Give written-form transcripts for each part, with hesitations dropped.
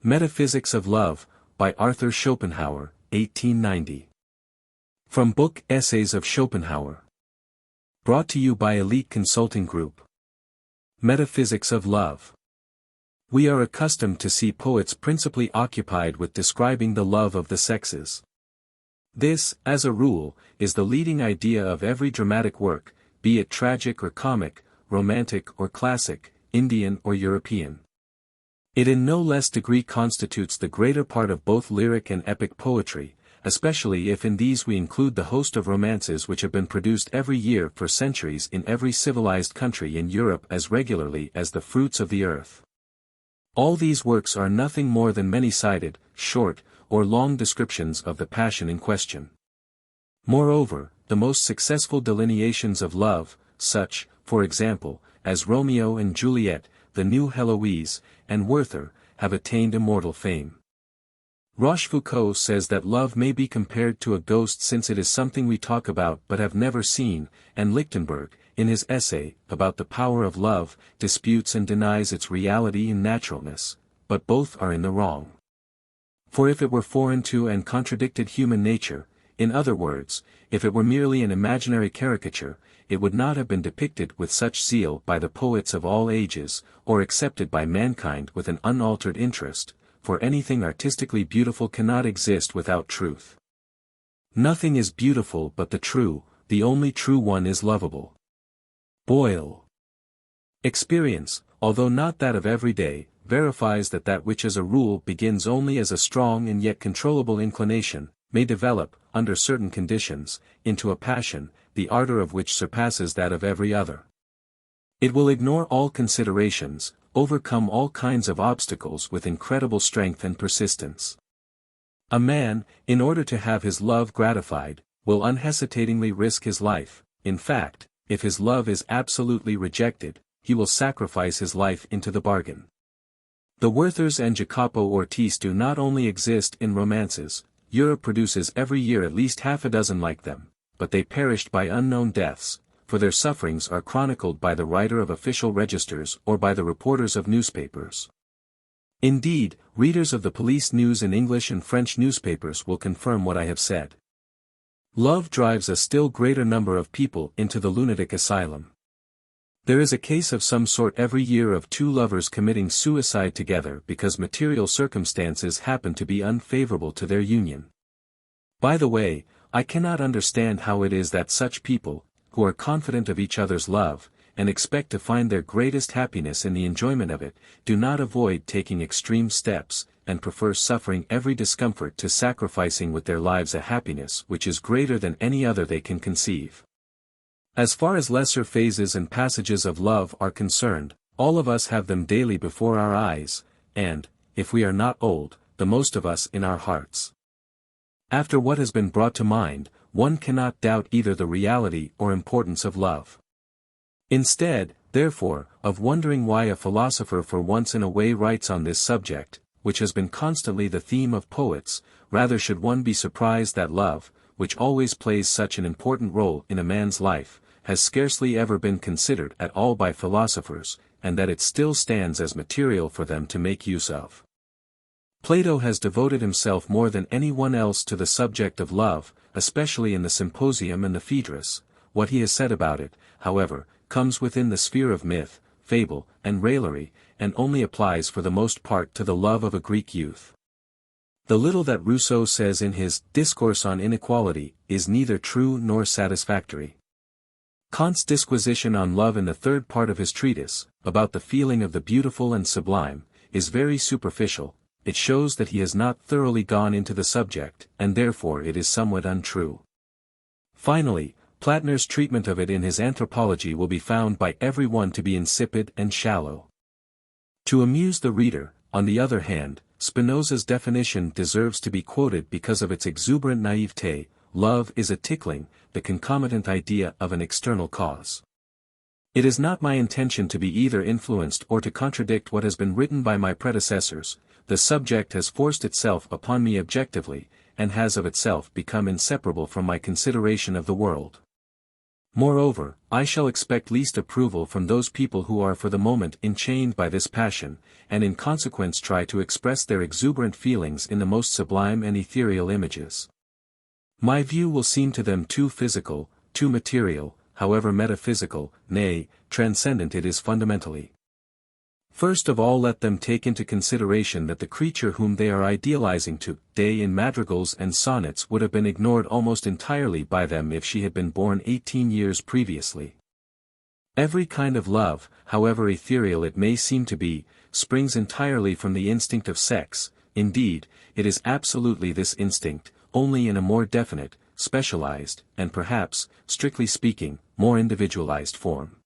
Metaphysics of Love, by Arthur Schopenhauer, 1890. From book Essays of Schopenhauer. Brought to you by Elite Consulting Group. Metaphysics of Love. We are accustomed to see poets principally occupied with describing the love of the sexes. This, as a rule, is the leading idea of every dramatic work, be it tragic or comic, romantic or classic, Indian or European. It in no less degree constitutes the greater part of both lyric and epic poetry, especially if in these we include the host of romances which have been produced every year for centuries in every civilized country in Europe as regularly as the fruits of the earth. All these works are nothing more than many-sided, short, or long descriptions of the passion in question. Moreover, the most successful delineations of love, such, for example, as Romeo and Juliet, the New Heloise, and Werther, have attained immortal fame. Rochefoucauld says that love may be compared to a ghost since it is something we talk about but have never seen, and Lichtenberg, in his essay about the power of love, disputes and denies its reality and naturalness, but both are in the wrong. For if it were foreign to and contradicted human nature, in other words, if it were merely an imaginary caricature, it would not have been depicted with such zeal by the poets of all ages, or accepted by mankind with an unaltered interest, for anything artistically beautiful cannot exist without truth. Nothing is beautiful but the true, the only true one is lovable. Boyle. Experience, although not that of every day, verifies that that which as a rule begins only as a strong and yet controllable inclination, may develop, under certain conditions, into a passion, the ardor of which surpasses that of every other. It will ignore all considerations, overcome all kinds of obstacles with incredible strength and persistence. A man, in order to have his love gratified, will unhesitatingly risk his life. In fact, if his love is absolutely rejected, he will sacrifice his life into the bargain. The Werthers and Jacopo Ortis do not only exist in romances. Europe produces every year at least half a dozen like them, but they perished by unknown deaths, for their sufferings are chronicled by the writer of official registers or by the reporters of newspapers. Indeed, readers of the police news in English and French newspapers will confirm what I have said. Love drives a still greater number of people into the lunatic asylum. There is a case of some sort every year of two lovers committing suicide together because material circumstances happen to be unfavorable to their union. By the way, I cannot understand how it is that such people, who are confident of each other's love, and expect to find their greatest happiness in the enjoyment of it, do not avoid taking extreme steps, and prefer suffering every discomfort to sacrificing with their lives a happiness which is greater than any other they can conceive. As far as lesser phases and passages of love are concerned, all of us have them daily before our eyes, and, if we are not old, the most of us in our hearts. After what has been brought to mind, one cannot doubt either the reality or importance of love. Instead, therefore, of wondering why a philosopher for once in a way writes on this subject, which has been constantly the theme of poets, rather should one be surprised that love, which always plays such an important role in a man's life, has scarcely ever been considered at all by philosophers, and that it still stands as material for them to make use of. Plato has devoted himself more than anyone else to the subject of love, especially in the Symposium and the Phaedrus. What he has said about it, however, comes within the sphere of myth, fable, and raillery, and only applies for the most part to the love of a Greek youth. The little that Rousseau says in his Discourse on Inequality is neither true nor satisfactory. Kant's disquisition on love in the third part of his treatise, about the feeling of the beautiful and sublime, is very superficial. It shows that he has not thoroughly gone into the subject, and therefore it is somewhat untrue. Finally, Platner's treatment of it in his Anthropology will be found by every one to be insipid and shallow. To amuse the reader, on the other hand, Spinoza's definition deserves to be quoted because of its exuberant naivete. Love is a tickling, the concomitant idea of an external cause. It is not my intention to be either influenced or to contradict what has been written by my predecessors. The subject has forced itself upon me objectively, and has of itself become inseparable from my consideration of the world. Moreover, I shall expect least approval from those people who are for the moment enchained by this passion, and in consequence try to express their exuberant feelings in the most sublime and ethereal images. My view will seem to them too physical, too material, however metaphysical, nay, transcendent it is fundamentally. First of all, let them take into consideration that the creature whom they are idealizing today in madrigals and sonnets would have been ignored almost entirely by them if she had been born 18 years previously. Every kind of love, however ethereal it may seem to be, springs entirely from the instinct of sex. Indeed, it is absolutely this instinct, only in a more definite, specialized, and perhaps, strictly speaking, more individualized form.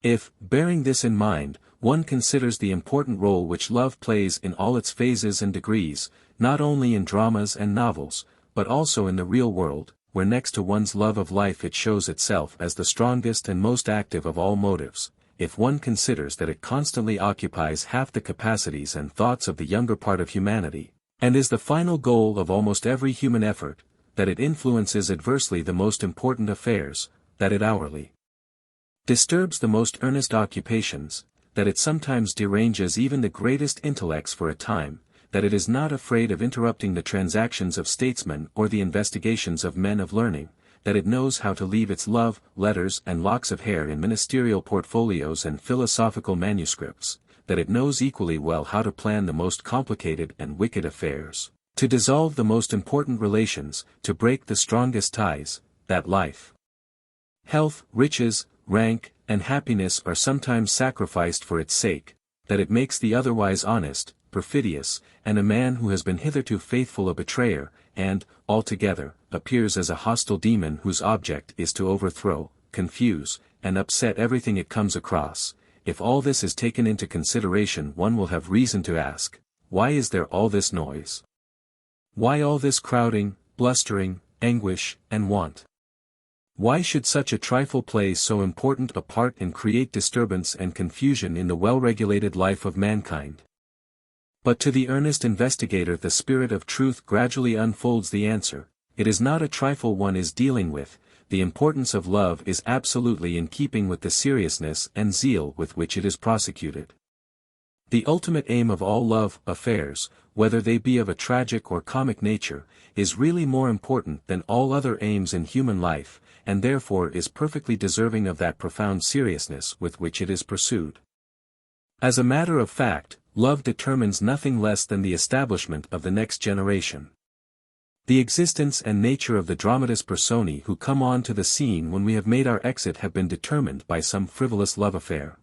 If, bearing this in mind, one considers the important role which love plays in all its phases and degrees, not only in dramas and novels, but also in the real world, where next to one's love of life it shows itself as the strongest and most active of all motives, if one considers that it constantly occupies half the capacities and thoughts of the younger part of humanity, and is the final goal of almost every human effort, that it influences adversely the most important affairs, that it hourly disturbs the most earnest occupations, that it sometimes deranges even the greatest intellects for a time, that it is not afraid of interrupting the transactions of statesmen or the investigations of men of learning, that it knows how to leave its love, letters and locks of hair in ministerial portfolios and philosophical manuscripts, that it knows equally well how to plan the most complicated and wicked affairs, to dissolve the most important relations, to break the strongest ties, that life, health, riches, rank, and happiness are sometimes sacrificed for its sake, that it makes the otherwise honest, perfidious, and a man who has been hitherto faithful a betrayer, and, altogether, appears as a hostile demon whose object is to overthrow, confuse, and upset everything it comes across. If all this is taken into consideration, one will have reason to ask, why is there all this noise? Why all this crowding, blustering, anguish, and want? Why should such a trifle play so important a part and create disturbance and confusion in the well-regulated life of mankind? But to the earnest investigator the spirit of truth gradually unfolds the answer. It is not a trifle one is dealing with. The importance of love is absolutely in keeping with the seriousness and zeal with which it is prosecuted. The ultimate aim of all love affairs, whether they be of a tragic or comic nature, is really more important than all other aims in human life, and therefore is perfectly deserving of that profound seriousness with which it is pursued. As a matter of fact, love determines nothing less than the establishment of the next generation. The existence and nature of the dramatis personae who come on to the scene when we have made our exit have been determined by some frivolous love affair.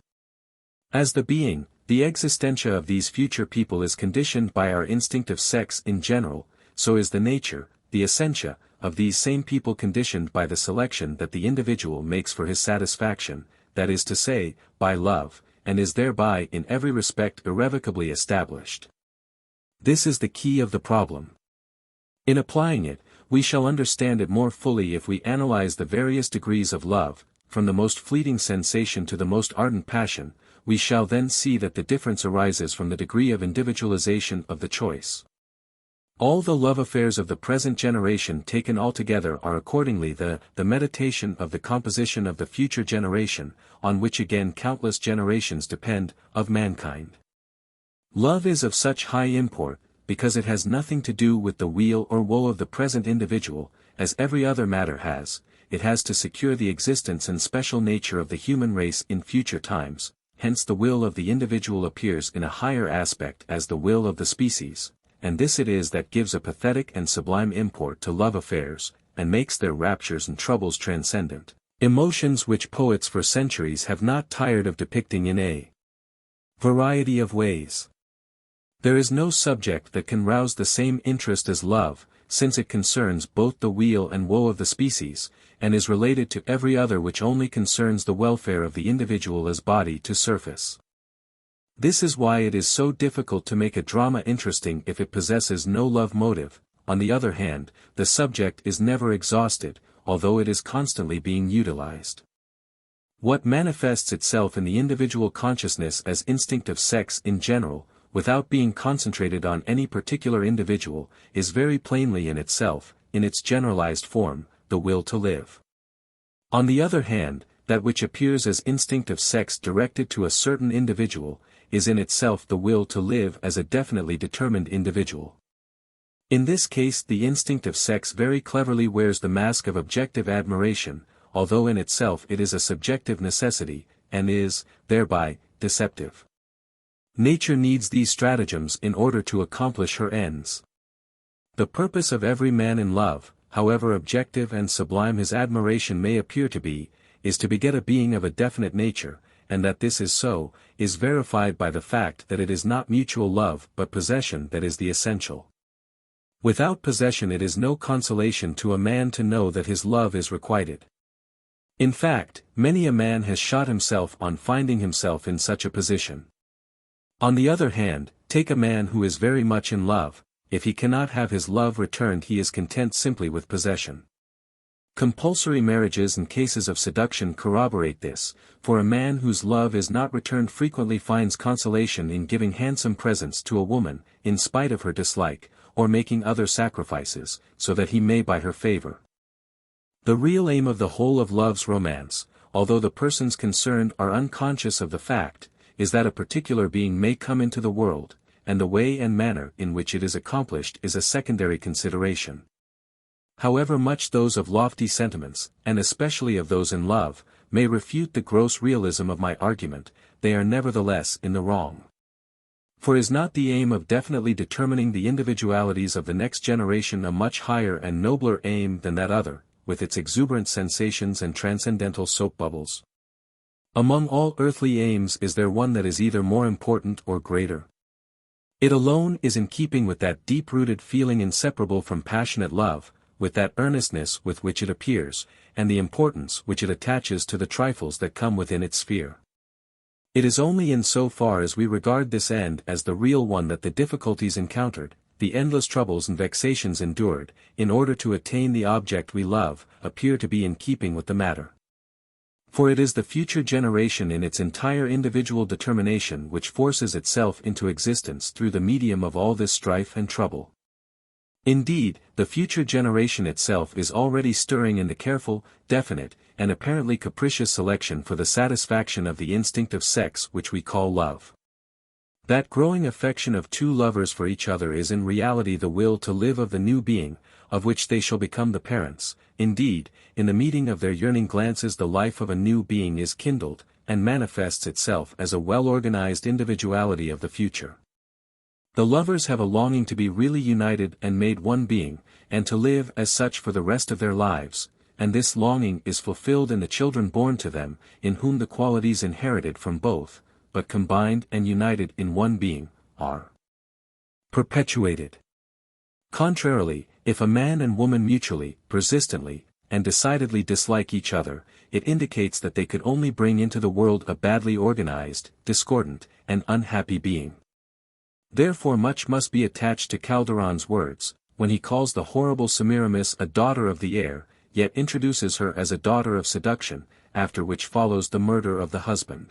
As the being, the existentia of these future people is conditioned by our instinct of sex in general, so is the nature, the essentia, of these same people conditioned by the selection that the individual makes for his satisfaction, that is to say, by love, and is thereby in every respect irrevocably established. This is the key of the problem. In applying it, we shall understand it more fully if we analyze the various degrees of love, from the most fleeting sensation to the most ardent passion. We shall then see that the difference arises from the degree of individualization of the choice. All the love affairs of the present generation taken altogether are accordingly the meditation of the composition of the future generation, on which again countless generations depend, of mankind. Love is of such high import, because it has nothing to do with the weal or woe of the present individual, as every other matter has. It has to secure the existence and special nature of the human race in future times, hence the will of the individual appears in a higher aspect as the will of the species. And this it is that gives a pathetic and sublime import to love affairs, and makes their raptures and troubles transcendent, emotions which poets for centuries have not tired of depicting in a variety of ways. There is no subject that can rouse the same interest as love, since it concerns both the weal and woe of the species, and is related to every other which only concerns the welfare of the individual as body to surface. This is why it is so difficult to make a drama interesting if it possesses no love motive. On the other hand, the subject is never exhausted, although it is constantly being utilized. What manifests itself in the individual consciousness as instinct of sex in general, without being concentrated on any particular individual, is very plainly in itself, in its generalized form, the will to live. On the other hand, that which appears as instinct of sex directed to a certain individual, is in itself the will to live as a definitely determined individual. In this case the instinct of sex very cleverly wears the mask of objective admiration, although in itself it is a subjective necessity, and is, thereby, deceptive. Nature needs these stratagems in order to accomplish her ends. The purpose of every man in love, however objective and sublime his admiration may appear to be, is to beget a being of a definite nature, and that this is so, is verified by the fact that it is not mutual love but possession that is the essential. Without possession it is no consolation to a man to know that his love is requited. In fact, many a man has shot himself on finding himself in such a position. On the other hand, take a man who is very much in love, if he cannot have his love returned he is content simply with possession. Compulsory marriages and cases of seduction corroborate this, for a man whose love is not returned frequently finds consolation in giving handsome presents to a woman, in spite of her dislike, or making other sacrifices, so that he may buy her favor. The real aim of the whole of love's romance, although the persons concerned are unconscious of the fact, is that a particular being may come into the world, and the way and manner in which it is accomplished is a secondary consideration. However much those of lofty sentiments, and especially of those in love, may refute the gross realism of my argument, they are nevertheless in the wrong. For is not the aim of definitely determining the individualities of the next generation a much higher and nobler aim than that other, with its exuberant sensations and transcendental soap bubbles? Among all earthly aims is there one that is either more important or greater? It alone is in keeping with that deep-rooted feeling inseparable from passionate love, with that earnestness with which it appears, and the importance which it attaches to the trifles that come within its sphere. It is only in so far as we regard this end as the real one that the difficulties encountered, the endless troubles and vexations endured, in order to attain the object we love, appear to be in keeping with the matter. For it is the future generation in its entire individual determination which forces itself into existence through the medium of all this strife and trouble. Indeed, the future generation itself is already stirring in the careful, definite, and apparently capricious selection for the satisfaction of the instinct of sex which we call love. That growing affection of two lovers for each other is in reality the will to live of the new being, of which they shall become the parents. Indeed, in the meeting of their yearning glances the life of a new being is kindled, and manifests itself as a well-organized individuality of the future. The lovers have a longing to be really united and made one being, and to live as such for the rest of their lives, and this longing is fulfilled in the children born to them, in whom the qualities inherited from both, but combined and united in one being, are perpetuated. Contrarily, if a man and woman mutually, persistently, and decidedly dislike each other, it indicates that they could only bring into the world a badly organized, discordant, and unhappy being. Therefore much must be attached to Calderon's words, when he calls the horrible Semiramis a daughter of the air, yet introduces her as a daughter of seduction, after which follows the murder of the husband.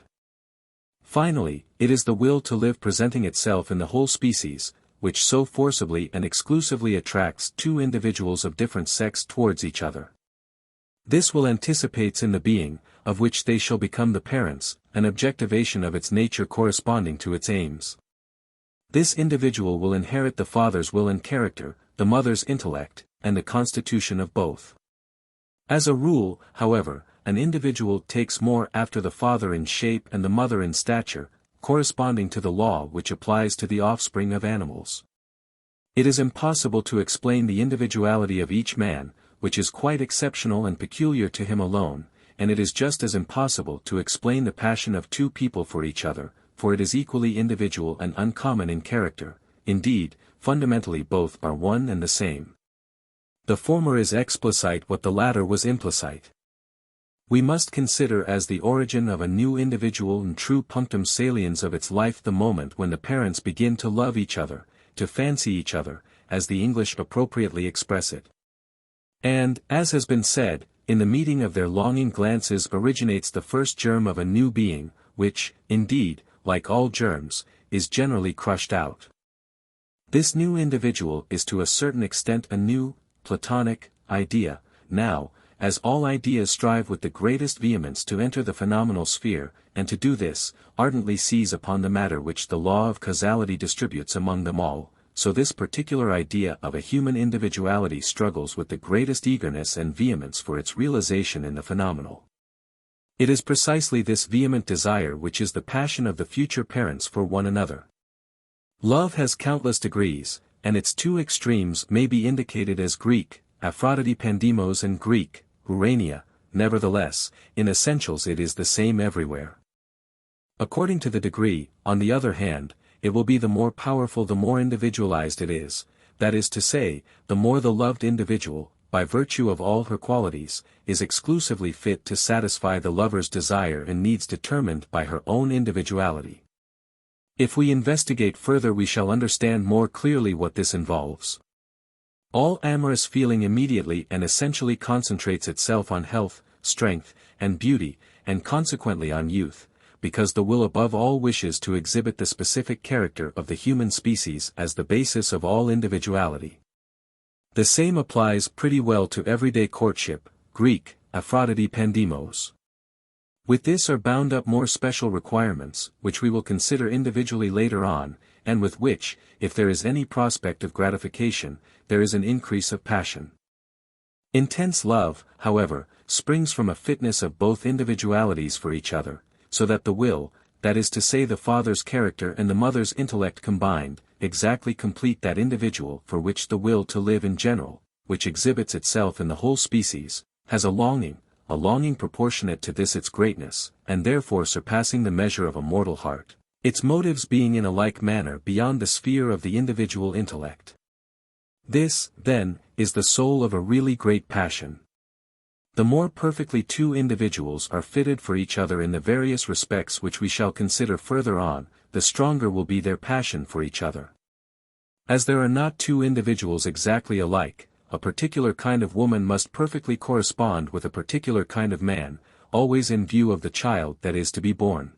Finally, it is the will to live presenting itself in the whole species, which so forcibly and exclusively attracts two individuals of different sex towards each other. This will anticipates in the being, of which they shall become the parents, an objectivation of its nature corresponding to its aims. This individual will inherit the father's will and character, the mother's intellect, and the constitution of both. As a rule, however, an individual takes more after the father in shape and the mother in stature, corresponding to the law which applies to the offspring of animals. It is impossible to explain the individuality of each man, which is quite exceptional and peculiar to him alone, and it is just as impossible to explain the passion of two people for each other, for it is equally individual and uncommon in character. Indeed, fundamentally both are one and the same. The former is explicite what the latter was implicite. We must consider as the origin of a new individual and true punctum saliens of its life the moment when the parents begin to love each other, to fancy each other, as the English appropriately express it. And, as has been said, in the meeting of their longing glances originates the first germ of a new being, which, indeed, like all germs, is generally crushed out. This new individual is to a certain extent a new, Platonic, idea, now, as all ideas strive with the greatest vehemence to enter the phenomenal sphere, and to do this, ardently seize upon the matter which the law of causality distributes among them all, so this particular idea of a human individuality struggles with the greatest eagerness and vehemence for its realization in the phenomenal. It is precisely this vehement desire which is the passion of the future parents for one another. Love has countless degrees, and its two extremes may be indicated as Greek, Aphrodite Pandemos, and Greek, Urania. Nevertheless, in essentials it is the same everywhere. According to the degree, on the other hand, it will be the more powerful the more individualized it is, that is to say, the more the loved individual, by virtue of all her qualities, is exclusively fit to satisfy the lover's desire and needs determined by her own individuality. If we investigate further we shall understand more clearly what this involves. All amorous feeling immediately and essentially concentrates itself on health, strength, and beauty, and consequently on youth, because the will above all wishes to exhibit the specific character of the human species as the basis of all individuality. The same applies pretty well to everyday courtship, Greek, Aphrodite Pandemos. With this are bound up more special requirements, which we will consider individually later on, and with which, if there is any prospect of gratification, there is an increase of passion. Intense love, however, springs from a fitness of both individualities for each other, so that the will, that is to say the father's character and the mother's intellect combined, exactly complete that individual for which the will to live in general, which exhibits itself in the whole species, has a longing proportionate to this its greatness, and therefore surpassing the measure of a mortal heart, its motives being in a like manner beyond the sphere of the individual intellect. This, then, is the soul of a really great passion. The more perfectly two individuals are fitted for each other in the various respects which we shall consider further on, the stronger will be their passion for each other. As there are not two individuals exactly alike, a particular kind of woman must perfectly correspond with a particular kind of man, always in view of the child that is to be born.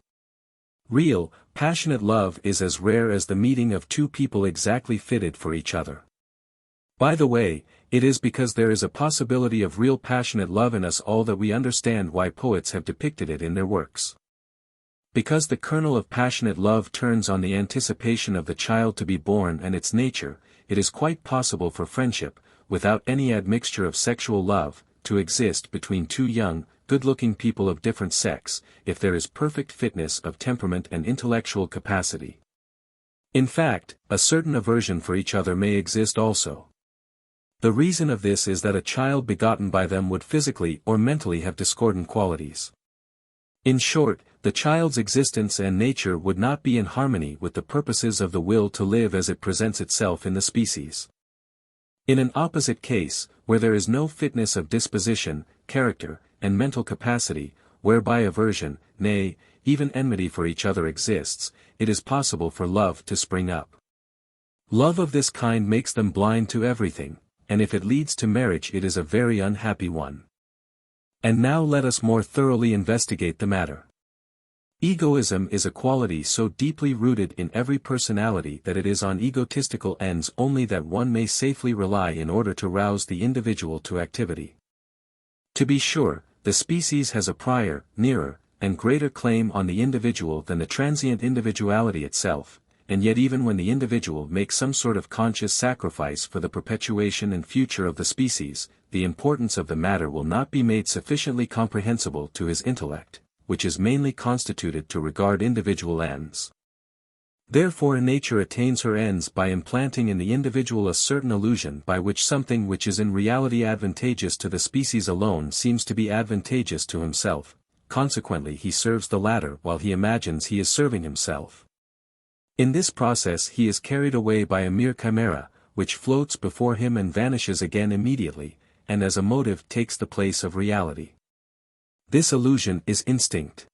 Real, passionate love is as rare as the meeting of two people exactly fitted for each other. By the way, it is because there is a possibility of real passionate love in us all that we understand why poets have depicted it in their works. Because the kernel of passionate love turns on the anticipation of the child to be born and its nature, it is quite possible for friendship, without any admixture of sexual love, to exist between two young, good-looking people of different sex, if there is perfect fitness of temperament and intellectual capacity. In fact, a certain aversion for each other may exist also. The reason of this is that a child begotten by them would physically or mentally have discordant qualities. In short, the child's existence and nature would not be in harmony with the purposes of the will to live as it presents itself in the species. In an opposite case, where there is no fitness of disposition, character, and mental capacity, whereby aversion, nay, even enmity for each other exists, it is possible for love to spring up. Love of this kind makes them blind to everything, and if it leads to marriage it is a very unhappy one. And now let us more thoroughly investigate the matter. Egoism is a quality so deeply rooted in every personality that it is on egotistical ends only that one may safely rely in order to rouse the individual to activity. To be sure, the species has a prior, nearer, and greater claim on the individual than the transient individuality itself, and yet even when the individual makes some sort of conscious sacrifice for the perpetuation and future of the species, the importance of the matter will not be made sufficiently comprehensible to his intellect, which is mainly constituted to regard individual ends. Therefore nature attains her ends by implanting in the individual a certain illusion by which something which is in reality advantageous to the species alone seems to be advantageous to himself, consequently he serves the latter while he imagines he is serving himself. In this process he is carried away by a mere chimera, which floats before him and vanishes again immediately, and as a motive takes the place of reality. This illusion is instinct.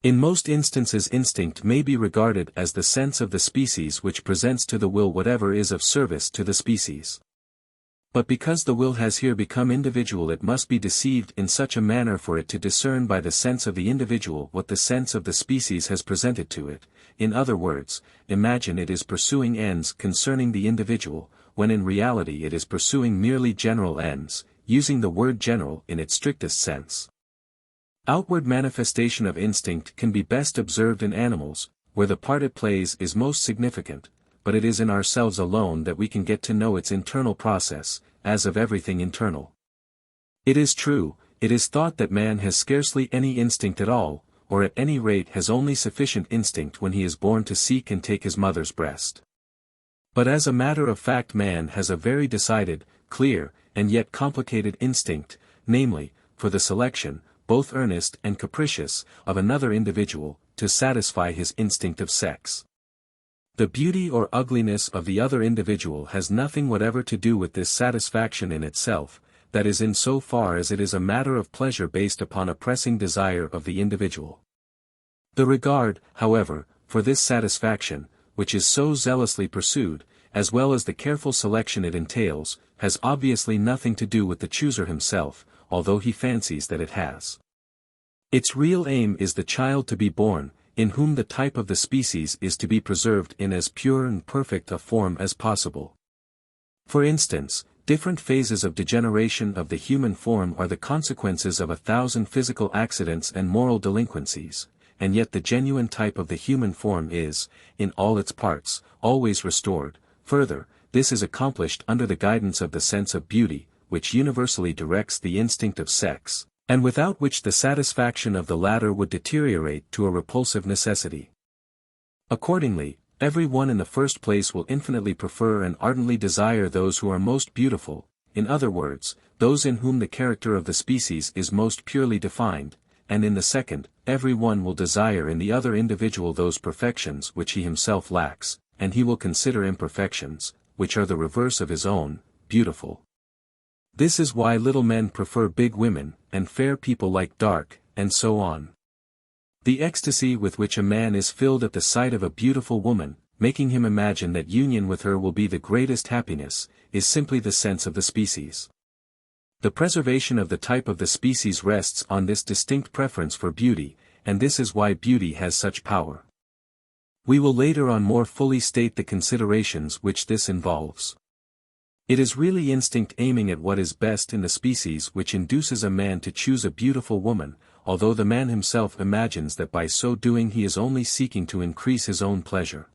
In most instances instinct may be regarded as the sense of the species which presents to the will whatever is of service to the species. But because the will has here become individual it must be deceived in such a manner for it to discern by the sense of the individual what the sense of the species has presented to it. In other words, imagine it is pursuing ends concerning the individual, when in reality it is pursuing merely general ends, using the word general in its strictest sense. Outward manifestation of instinct can be best observed in animals, where the part it plays is most significant, but it is in ourselves alone that we can get to know its internal process, as of everything internal. It is true, it is thought that man has scarcely any instinct at all, or at any rate has only sufficient instinct when he is born to seek and take his mother's breast. But as a matter of fact man has a very decided, clear, and yet complicated instinct, namely, for the selection, both earnest and capricious, of another individual, to satisfy his instinct of sex. The beauty or ugliness of the other individual has nothing whatever to do with this satisfaction in itself, that is in so far as it is a matter of pleasure based upon a pressing desire of the individual. The regard, however, for this satisfaction, which is so zealously pursued, as well as the careful selection it entails, has obviously nothing to do with the chooser himself, although he fancies that it has. Its real aim is the child to be born, in whom the type of the species is to be preserved in as pure and perfect a form as possible. For instance, different phases of degeneration of the human form are the consequences of 1,000 physical accidents and moral delinquencies, and yet the genuine type of the human form is, in all its parts, always restored. Further, this is accomplished under the guidance of the sense of beauty, which universally directs the instinct of sex, and without which the satisfaction of the latter would deteriorate to a repulsive necessity. Accordingly, every one in the first place will infinitely prefer and ardently desire those who are most beautiful, in other words, those in whom the character of the species is most purely defined, and in the second, every one will desire in the other individual those perfections which he himself lacks, and he will consider imperfections, which are the reverse of his own, beautiful. This is why little men prefer big women, and fair people like dark, and so on. The ecstasy with which a man is filled at the sight of a beautiful woman, making him imagine that union with her will be the greatest happiness, is simply the sense of the species. The preservation of the type of the species rests on this distinct preference for beauty, and this is why beauty has such power. We will later on more fully state the considerations which this involves. It is really instinct aiming at what is best in the species which induces a man to choose a beautiful woman, although the man himself imagines that by so doing he is only seeking to increase his own pleasure.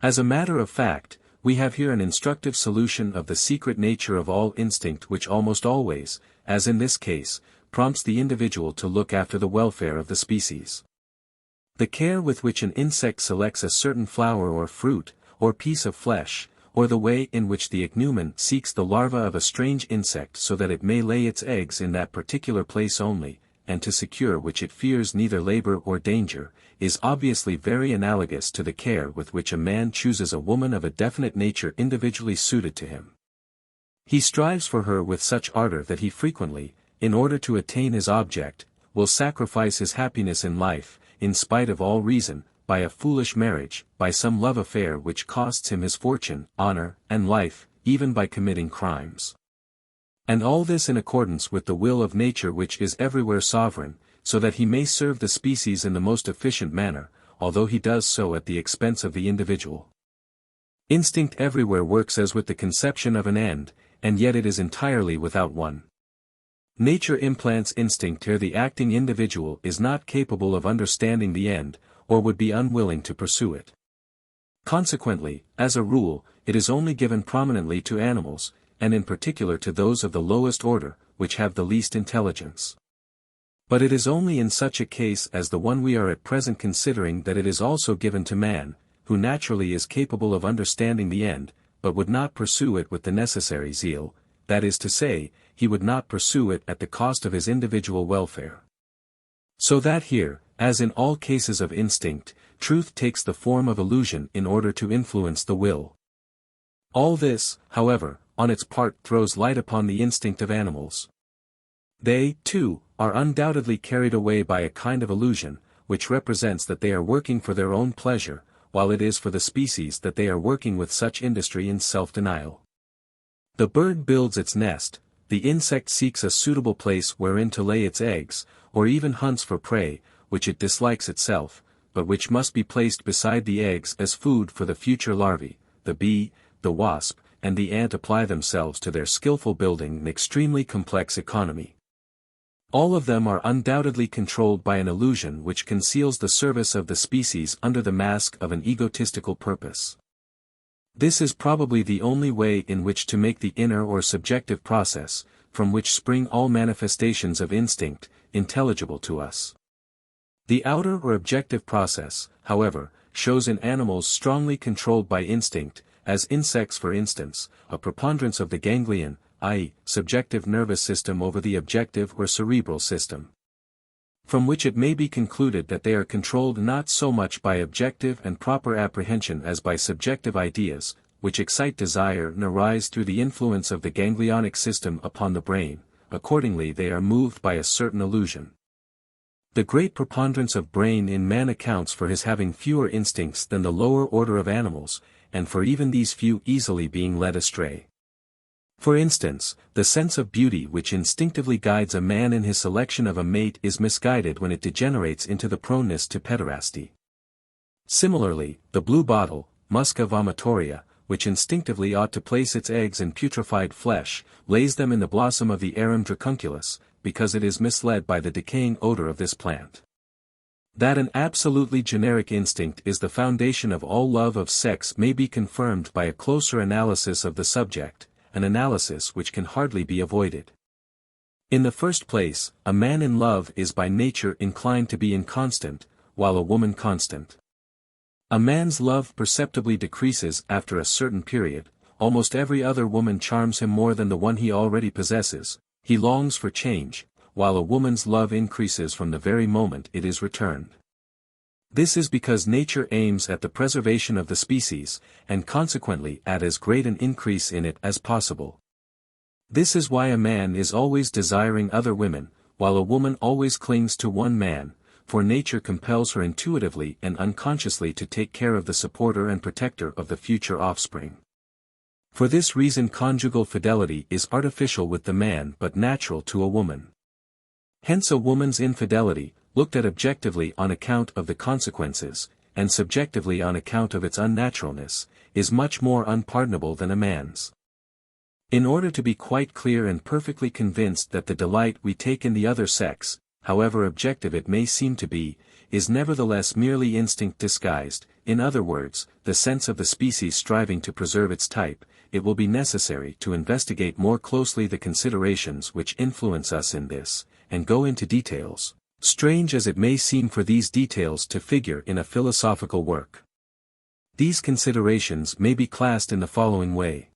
As a matter of fact, we have here an instructive solution of the secret nature of all instinct which almost always, as in this case, prompts the individual to look after the welfare of the species. The care with which an insect selects a certain flower or fruit, or piece of flesh, or the way in which the ichneumon seeks the larva of a strange insect so that it may lay its eggs in that particular place only, and to secure which it fears neither labor or danger, is obviously very analogous to the care with which a man chooses a woman of a definite nature individually suited to him. He strives for her with such ardor that he frequently, in order to attain his object, will sacrifice his happiness in life, in spite of all reason, by a foolish marriage, by some love affair which costs him his fortune, honor, and life, even by committing crimes. And all this in accordance with the will of nature which is everywhere sovereign, so that he may serve the species in the most efficient manner, although he does so at the expense of the individual. Instinct everywhere works as with the conception of an end, and yet it is entirely without one. Nature implants instinct where the acting individual is not capable of understanding the end, or would be unwilling to pursue it. Consequently, as a rule, it is only given prominently to animals, and in particular to those of the lowest order, which have the least intelligence. But it is only in such a case as the one we are at present considering that it is also given to man, who naturally is capable of understanding the end, but would not pursue it with the necessary zeal, that is to say, he would not pursue it at the cost of his individual welfare. So that here, as in all cases of instinct, truth takes the form of illusion in order to influence the will. All this, however, on its part throws light upon the instinct of animals. They, too, are undoubtedly carried away by a kind of illusion, which represents that they are working for their own pleasure, while it is for the species that they are working with such industry and self-denial. The bird builds its nest, the insect seeks a suitable place wherein to lay its eggs, or even hunts for prey, which it dislikes itself, but which must be placed beside the eggs as food for the future larvae. The bee, the wasp, and the ant apply themselves to their skillful building an extremely complex economy. All of them are undoubtedly controlled by an illusion which conceals the service of the species under the mask of an egotistical purpose. This is probably the only way in which to make the inner or subjective process, from which spring all manifestations of instinct, intelligible to us. The outer or objective process, however, shows in animals strongly controlled by instinct, as insects for instance, a preponderance of the ganglion, i.e., subjective nervous system over the objective or cerebral system. From which it may be concluded that they are controlled not so much by objective and proper apprehension as by subjective ideas, which excite desire and arise through the influence of the ganglionic system upon the brain. Accordingly they are moved by a certain illusion. The great preponderance of brain in man accounts for his having fewer instincts than the lower order of animals, and for even these few easily being led astray. For instance, the sense of beauty which instinctively guides a man in his selection of a mate is misguided when it degenerates into the proneness to pederasty. Similarly, the blue bottle, Musca vomitoria, which instinctively ought to place its eggs in putrefied flesh, lays them in the blossom of the arum dracunculus, because it is misled by the decaying odor of this plant. That an absolutely generic instinct is the foundation of all love of sex may be confirmed by a closer analysis of the subject, an analysis which can hardly be avoided. In the first place, a man in love is by nature inclined to be inconstant, while a woman constant. A man's love perceptibly decreases after a certain period. Almost every other woman charms him more than the one he already possesses. He longs for change, while a woman's love increases from the very moment it is returned. This is because nature aims at the preservation of the species, and consequently at as great an increase in it as possible. This is why a man is always desiring other women, while a woman always clings to one man, for nature compels her intuitively and unconsciously to take care of the supporter and protector of the future offspring. For this reason conjugal fidelity is artificial with the man but natural to a woman. Hence a woman's infidelity, looked at objectively on account of the consequences, and subjectively on account of its unnaturalness, is much more unpardonable than a man's. In order to be quite clear and perfectly convinced that the delight we take in the other sex, however objective it may seem to be, is nevertheless merely instinct disguised, in other words, the sense of the species striving to preserve its type, it will be necessary to investigate more closely the considerations which influence us in this, and go into details, strange as it may seem for these details to figure in a philosophical work. These considerations may be classed in the following way.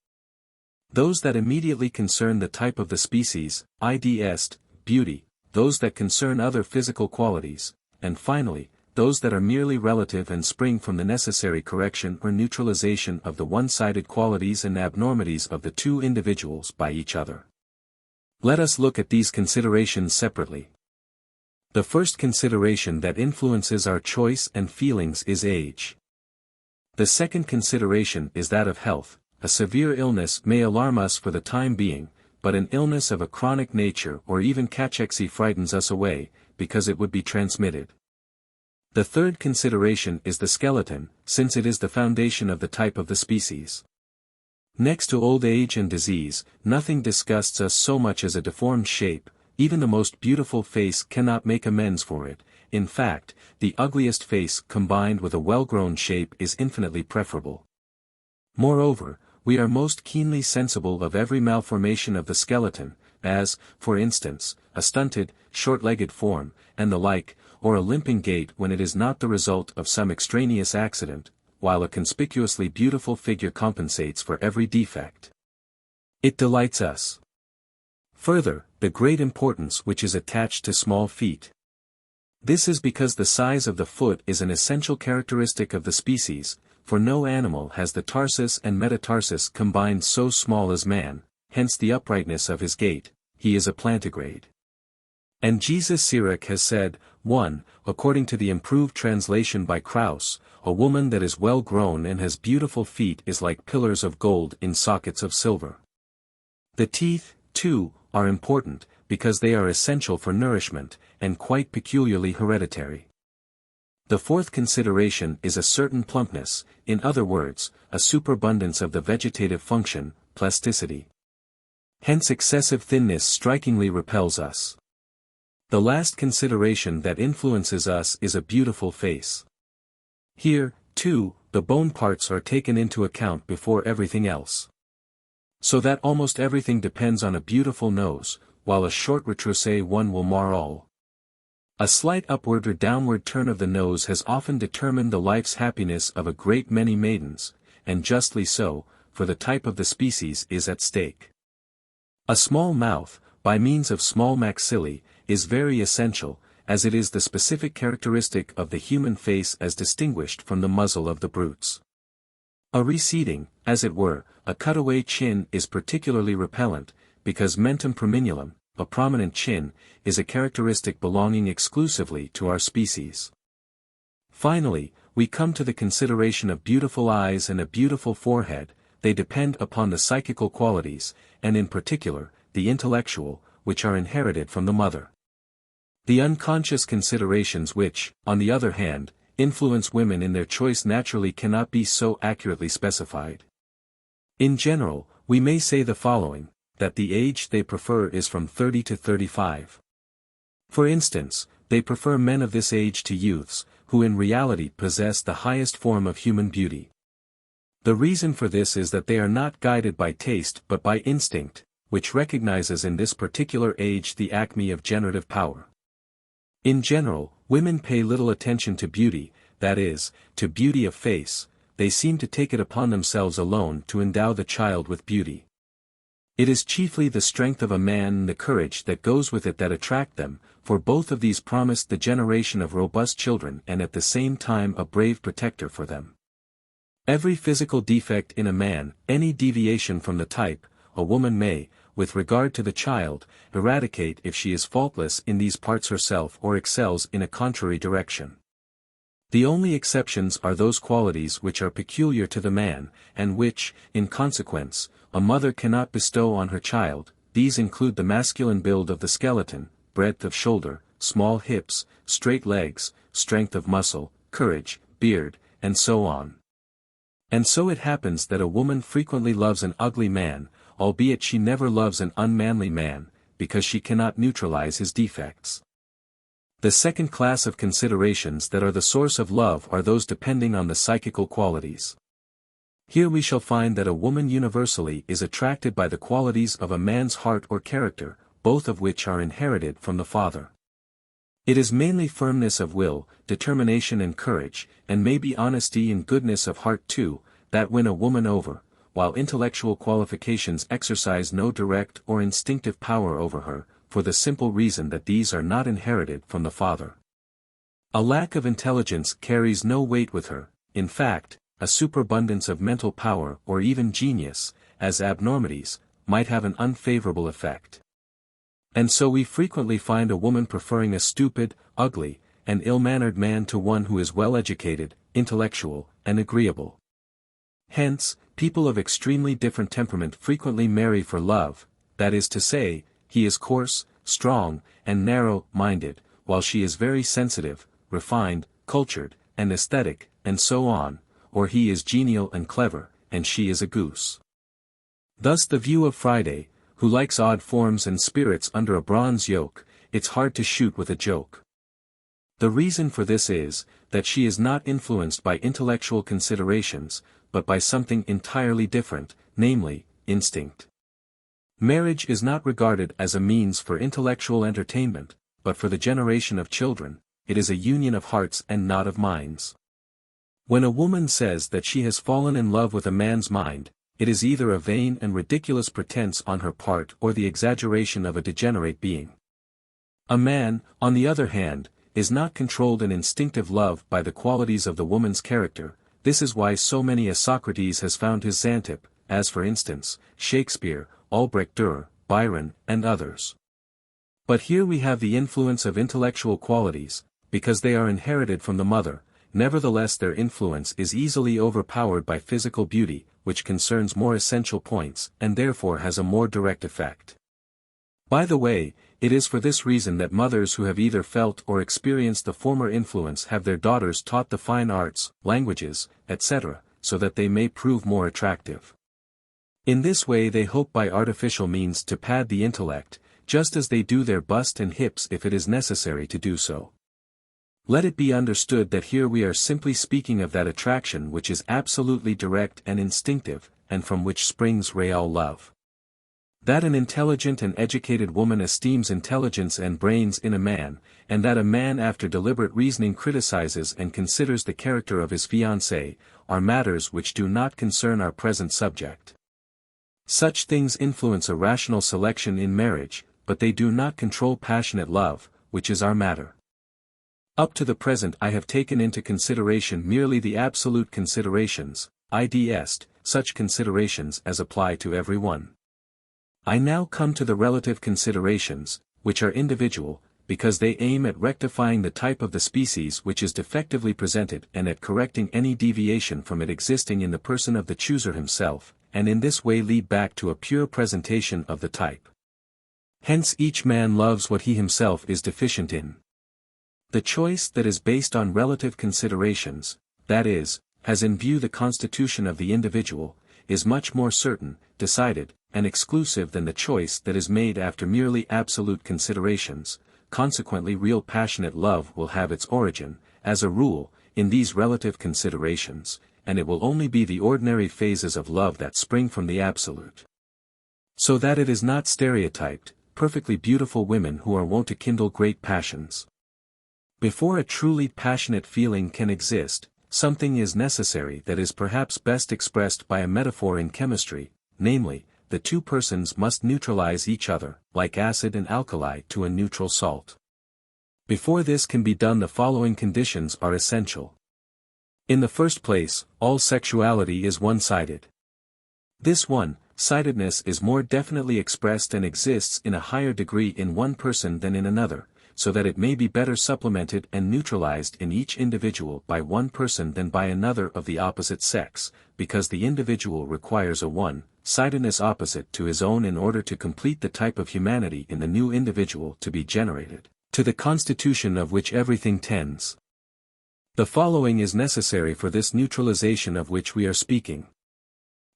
Those that immediately concern the type of the species, i.e., beauty, those that concern other physical qualities, and finally, those that are merely relative and spring from the necessary correction or neutralization of the one-sided qualities and abnormities of the two individuals by each other. Let us look at these considerations separately. The first consideration that influences our choice and feelings is age. The second consideration is that of health. A severe illness may alarm us for the time being, but an illness of a chronic nature or even cachexy frightens us away, because it would be transmitted. The third consideration is the skeleton, since it is the foundation of the type of the species. Next to old age and disease, nothing disgusts us so much as a deformed shape. Even the most beautiful face cannot make amends for it. In fact, the ugliest face combined with a well-grown shape is infinitely preferable. Moreover, we are most keenly sensible of every malformation of the skeleton, as, for instance, a stunted, short-legged form, and the like, or a limping gait when it is not the result of some extraneous accident, while a conspicuously beautiful figure compensates for every defect. It delights us. Further, the great importance which is attached to small feet. This is because the size of the foot is an essential characteristic of the species, for no animal has the tarsus and metatarsus combined so small as man, hence the uprightness of his gait. He is a plantigrade. And Jesus Sirach has said, 1, according to the improved translation by Krauss, a woman that is well grown and has beautiful feet is like pillars of gold in sockets of silver. The teeth, too, are important, because they are essential for nourishment, and quite peculiarly hereditary. The fourth consideration is a certain plumpness, in other words, a superabundance of the vegetative function, plasticity. Hence excessive thinness strikingly repels us. The last consideration that influences us is a beautiful face. Here, too, the bone parts are taken into account before everything else. So that almost everything depends on a beautiful nose, while a short retroussé one will mar all. A slight upward or downward turn of the nose has often determined the life's happiness of a great many maidens, and justly so, for the type of the species is at stake. A small mouth, by means of small maxillae, is very essential, as it is the specific characteristic of the human face as distinguished from the muzzle of the brutes. A receding, as it were, a cutaway chin is particularly repellent, because mentum prominulum, a prominent chin, is a characteristic belonging exclusively to our species. Finally, we come to the consideration of beautiful eyes and a beautiful forehead. They depend upon the psychical qualities, and in particular, the intellectual, which are inherited from the mother. The unconscious considerations which, on the other hand, influence women in their choice naturally cannot be so accurately specified. In general, we may say the following, that the age they prefer is from 30 to 35. For instance, they prefer men of this age to youths, who in reality possess the highest form of human beauty. The reason for this is that they are not guided by taste but by instinct, which recognizes in this particular age the acme of generative power. In general, women pay little attention to beauty, that is, to beauty of face. They seem to take it upon themselves alone to endow the child with beauty. It is chiefly the strength of a man and the courage that goes with it that attract them, for both of these promise the generation of robust children and at the same time a brave protector for them. Every physical defect in a man, any deviation from the type, a woman may, with regard to the child, eradicate if she is faultless in these parts herself or excels in a contrary direction. The only exceptions are those qualities which are peculiar to the man, and which, in consequence, a mother cannot bestow on her child. These include the masculine build of the skeleton, breadth of shoulder, small hips, straight legs, strength of muscle, courage, beard, and so on. And so it happens that a woman frequently loves an ugly man, albeit she never loves an unmanly man, because she cannot neutralize his defects. The second class of considerations that are the source of love are those depending on the psychical qualities. Here we shall find that a woman universally is attracted by the qualities of a man's heart or character, both of which are inherited from the father. It is mainly firmness of will, determination and courage, and maybe honesty and goodness of heart too, that win a woman over, while intellectual qualifications exercise no direct or instinctive power over her, for the simple reason that these are not inherited from the father. A lack of intelligence carries no weight with her. In fact, a superabundance of mental power or even genius, as abnormities, might have an unfavorable effect. And so we frequently find a woman preferring a stupid, ugly, and ill-mannered man to one who is well-educated, intellectual, and agreeable. Hence, people of extremely different temperament frequently marry for love, that is to say, he is coarse, strong, and narrow-minded, while she is very sensitive, refined, cultured, and aesthetic, and so on, or he is genial and clever, and she is a goose. Thus the view of Friday, who likes odd forms and spirits under a bronze yoke, it's hard to shoot with a joke. The reason for this is, that she is not influenced by intellectual considerations, but by something entirely different, namely, instinct. Marriage is not regarded as a means for intellectual entertainment, but for the generation of children. It is a union of hearts and not of minds. When a woman says that she has fallen in love with a man's mind, it is either a vain and ridiculous pretense on her part or the exaggeration of a degenerate being. A man, on the other hand, is not controlled in instinctive love by the qualities of the woman's character. This is why so many a Socrates has found his Xantippe, as for instance, Shakespeare, Albrecht Dürer, Byron, and others. But here we have the influence of intellectual qualities, because they are inherited from the mother. Nevertheless their influence is easily overpowered by physical beauty, which concerns more essential points, and therefore has a more direct effect. By the way, it is for this reason that mothers who have either felt or experienced the former influence have their daughters taught the fine arts, languages, etc., so that they may prove more attractive. In this way they hope by artificial means to pad the intellect, just as they do their bust and hips if it is necessary to do so. Let it be understood that here we are simply speaking of that attraction which is absolutely direct and instinctive, and from which springs real love. That an intelligent and educated woman esteems intelligence and brains in a man, and that a man after deliberate reasoning criticizes and considers the character of his fiancée, are matters which do not concern our present subject. Such things influence a rational selection in marriage, but they do not control passionate love, which is our matter. Up to the present I have taken into consideration merely the absolute considerations, i.e., such considerations as apply to every one. I now come to the relative considerations, which are individual, because they aim at rectifying the type of the species which is defectively presented and at correcting any deviation from it existing in the person of the chooser himself, and in this way lead back to a pure presentation of the type. Hence each man loves what he himself is deficient in. The choice that is based on relative considerations, that is, has in view the constitution of the individual, is much more certain, decided, and exclusive than the choice that is made after merely absolute considerations. Consequently real passionate love will have its origin, as a rule, in these relative considerations, and it will only be the ordinary phases of love that spring from the absolute. So that it is not stereotyped, perfectly beautiful women who are wont to kindle great passions. Before a truly passionate feeling can exist, something is necessary that is perhaps best expressed by a metaphor in chemistry, namely, the two persons must neutralize each other, like acid and alkali to a neutral salt. Before this can be done the following conditions are essential. In the first place, all sexuality is one-sided. This one-sidedness is more definitely expressed and exists in a higher degree in one person than in another, so that it may be better supplemented and neutralized in each individual by one person than by another of the opposite sex, because the individual requires a one-sidedness opposite to his own in order to complete the type of humanity in the new individual to be generated, to the constitution of which everything tends. The following is necessary for this neutralization of which we are speaking.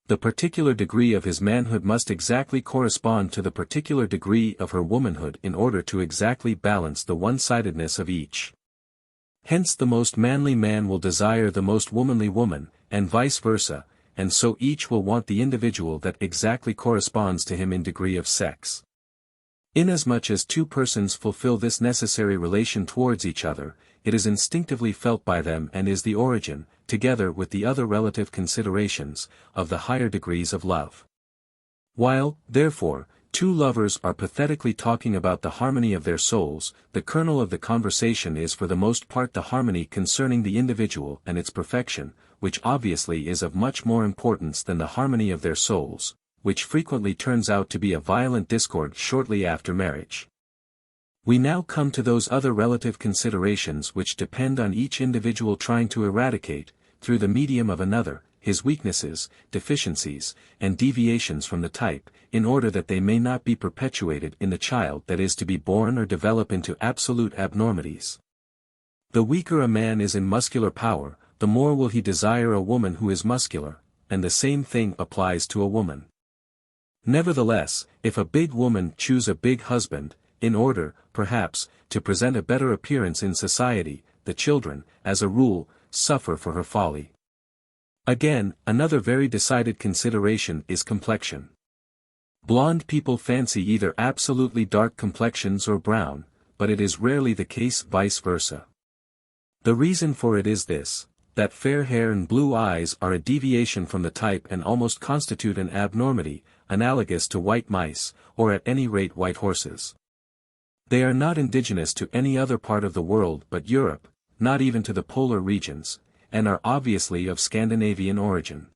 The particular degree of his manhood must exactly correspond to the particular degree of her womanhood in order to exactly balance the one-sidedness of each. Hence the most manly man will desire the most womanly woman, and vice versa, and so each will want the individual that exactly corresponds to him in degree of sex. Inasmuch as two persons fulfill this necessary relation towards each other, it is instinctively felt by them and is the origin, together with the other relative considerations, of the higher degrees of love. While, therefore, two lovers are pathetically talking about the harmony of their souls, the kernel of the conversation is for the most part the harmony concerning the individual and its perfection, which obviously is of much more importance than the harmony of their souls, which frequently turns out to be a violent discord shortly after marriage. We now come to those other relative considerations which depend on each individual trying to eradicate, through the medium of another, his weaknesses, deficiencies, and deviations from the type, in order that they may not be perpetuated in the child that is to be born or develop into absolute abnormities. The weaker a man is in muscular power, the more will he desire a woman who is muscular, and the same thing applies to a woman. Nevertheless, if a big woman choose a big husband, in order, perhaps, to present a better appearance in society, the children, as a rule, suffer for her folly. Again, another very decided consideration is complexion. Blonde people fancy either absolutely dark complexions or brown, but it is rarely the case vice versa. The reason for it is this, that fair hair and blue eyes are a deviation from the type and almost constitute an abnormity, analogous to white mice, or at any rate white horses. They are not indigenous to any other part of the world but Europe, not even to the polar regions, and are obviously of Scandinavian origin.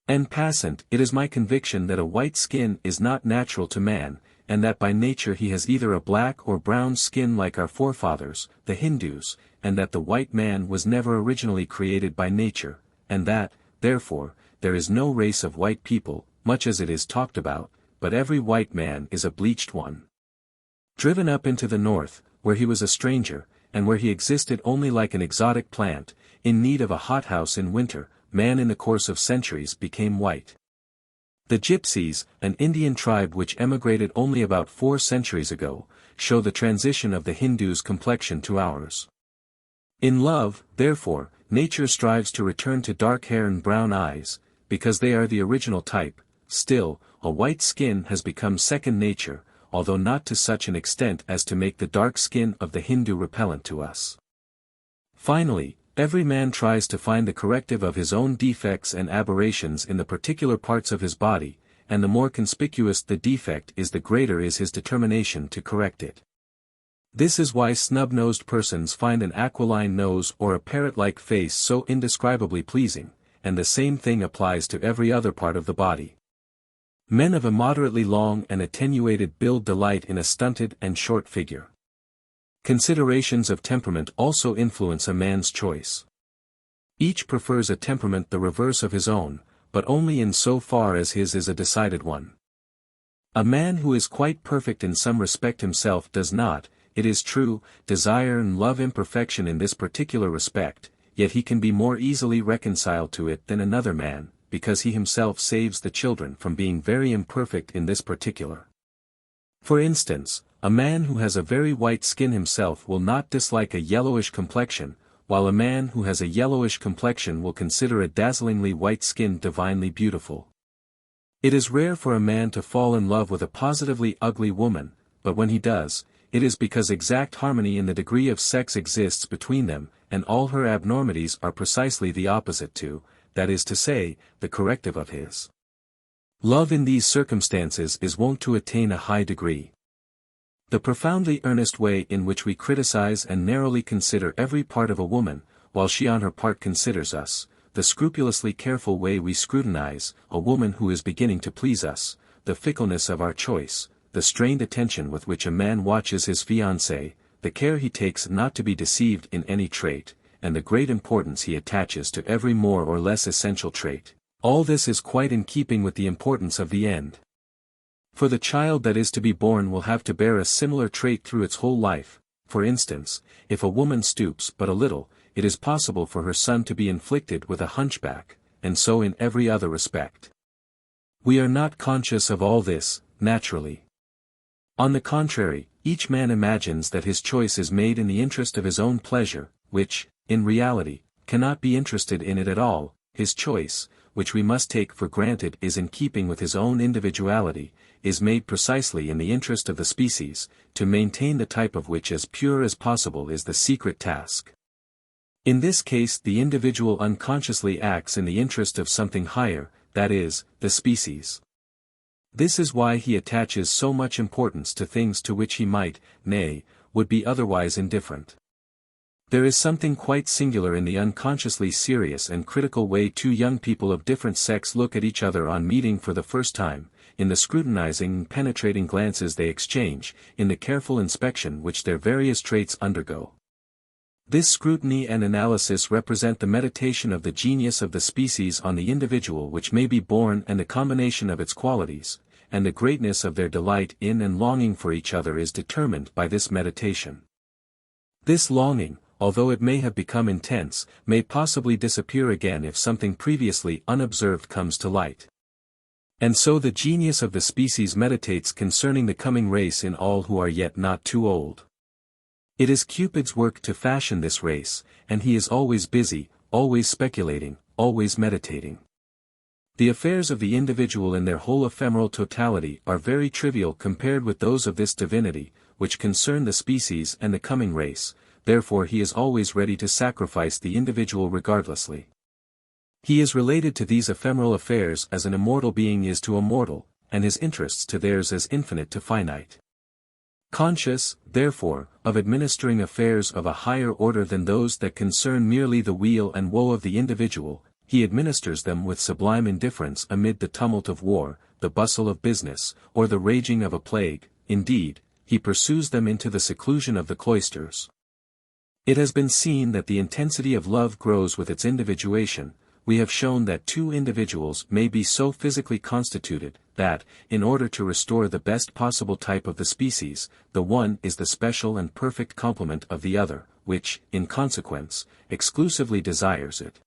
En passant, it is my conviction that a white skin is not natural to man, and that by nature he has either a black or brown skin like our forefathers, the Hindus, and that the white man was never originally created by nature, and that, therefore, there is no race of white people, much as it is talked about, but every white man is a bleached one. Driven up into the north, where he was a stranger, and where he existed only like an exotic plant, in need of a hothouse in winter, man in the course of centuries became white. The Gypsies, an Indian tribe which emigrated only about 4 centuries ago, show the transition of the Hindu's complexion to ours. In love, therefore, nature strives to return to dark hair and brown eyes, because they are the original type. Still, a white skin has become second nature, although not to such an extent as to make the dark skin of the Hindu repellent to us. Finally, every man tries to find the corrective of his own defects and aberrations in the particular parts of his body, and the more conspicuous the defect is, the greater is his determination to correct it. This is why snub-nosed persons find an aquiline nose or a parrot-like face so indescribably pleasing, and the same thing applies to every other part of the body. Men of a moderately long and attenuated build delight in a stunted and short figure. Considerations of temperament also influence a man's choice. Each prefers a temperament the reverse of his own, but only in so far as his is a decided one. A man who is quite perfect in some respect himself does not, it is true, desire and love imperfection in this particular respect, yet he can be more easily reconciled to it than another man, because he himself saves the children from being very imperfect in this particular. For instance, a man who has a very white skin himself will not dislike a yellowish complexion, while a man who has a yellowish complexion will consider a dazzlingly white skin divinely beautiful. It is rare for a man to fall in love with a positively ugly woman, but when he does, it is because exact harmony in the degree of sex exists between them, and all her abnormities are precisely the opposite to, that is to say, the corrective of his. Love in these circumstances is wont to attain a high degree. The profoundly earnest way in which we criticize and narrowly consider every part of a woman, while she on her part considers us, the scrupulously careful way we scrutinize a woman who is beginning to please us, the fickleness of our choice, the strained attention with which a man watches his fiancée, the care he takes not to be deceived in any trait, and the great importance he attaches to every more or less essential trait, all this is quite in keeping with the importance of the end. For the child that is to be born will have to bear a similar trait through its whole life. For instance, if a woman stoops but a little, it is possible for her son to be inflicted with a hunchback, and so in every other respect. We are not conscious of all this, naturally. On the contrary, each man imagines that his choice is made in the interest of his own pleasure, which, in reality, cannot be interested in it at all. His choice, which we must take for granted is in keeping with his own individuality, is made precisely in the interest of the species, to maintain the type of which as pure as possible is the secret task. In this case the individual unconsciously acts in the interest of something higher, that is, the species. This is why he attaches so much importance to things to which he might, nay, would be otherwise indifferent. There is something quite singular in the unconsciously serious and critical way two young people of different sex look at each other on meeting for the first time, in the scrutinizing and penetrating glances they exchange, in the careful inspection which their various traits undergo. This scrutiny and analysis represent the meditation of the genius of the species on the individual which may be born and the combination of its qualities, and the greatness of their delight in and longing for each other is determined by this meditation. This longing, although it may have become intense, may possibly disappear again if something previously unobserved comes to light. And so the genius of the species meditates concerning the coming race in all who are yet not too old. It is Cupid's work to fashion this race, and he is always busy, always speculating, always meditating. The affairs of the individual in their whole ephemeral totality are very trivial compared with those of this divinity, which concern the species and the coming race, therefore he is always ready to sacrifice the individual regardlessly. He is related to these ephemeral affairs as an immortal being is to a mortal, and his interests to theirs as infinite to finite. Conscious, therefore, of administering affairs of a higher order than those that concern merely the weal and woe of the individual, he administers them with sublime indifference amid the tumult of war, the bustle of business, or the raging of a plague. Indeed, he pursues them into the seclusion of the cloisters. It has been seen that the intensity of love grows with its individuation. We have shown that two individuals may be so physically constituted, that, in order to restore the best possible type of the species, the one is the special and perfect complement of the other, which, in consequence, exclusively desires it.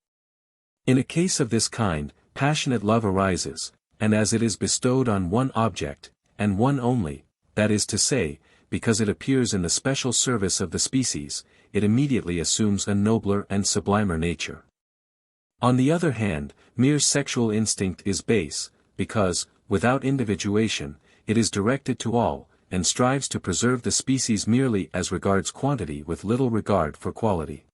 In a case of this kind, passionate love arises, and as it is bestowed on one object, and one only, that is to say, because it appears in the special service of the species, it immediately assumes a nobler and sublimer nature. On the other hand, mere sexual instinct is base, because, without individuation, it is directed to all, and strives to preserve the species merely as regards quantity with little regard for quality.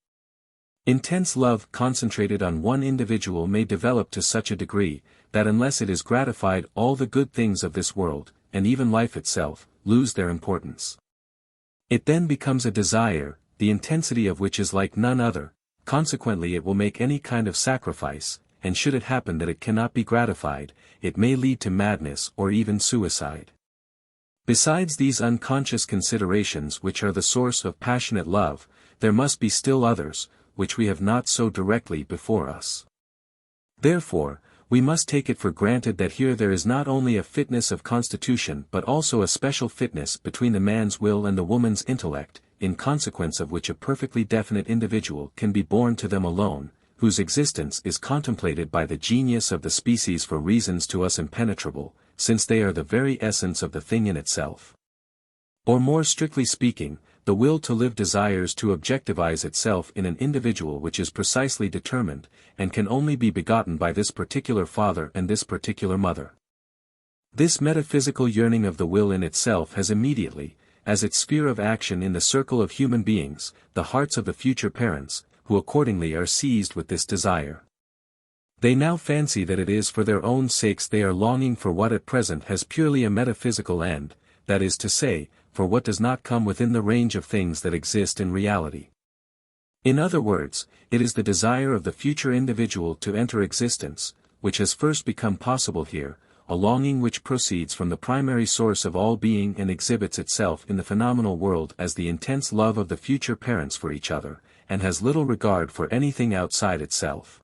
Intense love concentrated on one individual may develop to such a degree, that unless it is gratified all the good things of this world, and even life itself, lose their importance. It then becomes a desire, the intensity of which is like none other, consequently it will make any kind of sacrifice, and should it happen that it cannot be gratified, it may lead to madness or even suicide. Besides these unconscious considerations which are the source of passionate love, there must be still others, which we have not so directly before us. Therefore, we must take it for granted that here there is not only a fitness of constitution but also a special fitness between the man's will and the woman's intellect, in consequence of which a perfectly definite individual can be born to them alone, whose existence is contemplated by the genius of the species for reasons to us impenetrable, since they are the very essence of the thing in itself. Or more strictly speaking, the will to live desires to objectivize itself in an individual which is precisely determined, and can only be begotten by this particular father and this particular mother. This metaphysical yearning of the will in itself has immediately, as its sphere of action in the circle of human beings, the hearts of the future parents, who accordingly are seized with this desire. They now fancy that it is for their own sakes they are longing for what at present has purely a metaphysical end, that is to say, for what does not come within the range of things that exist in reality. In other words, it is the desire of the future individual to enter existence, which has first become possible here, a longing which proceeds from the primary source of all being and exhibits itself in the phenomenal world as the intense love of the future parents for each other, and has little regard for anything outside itself.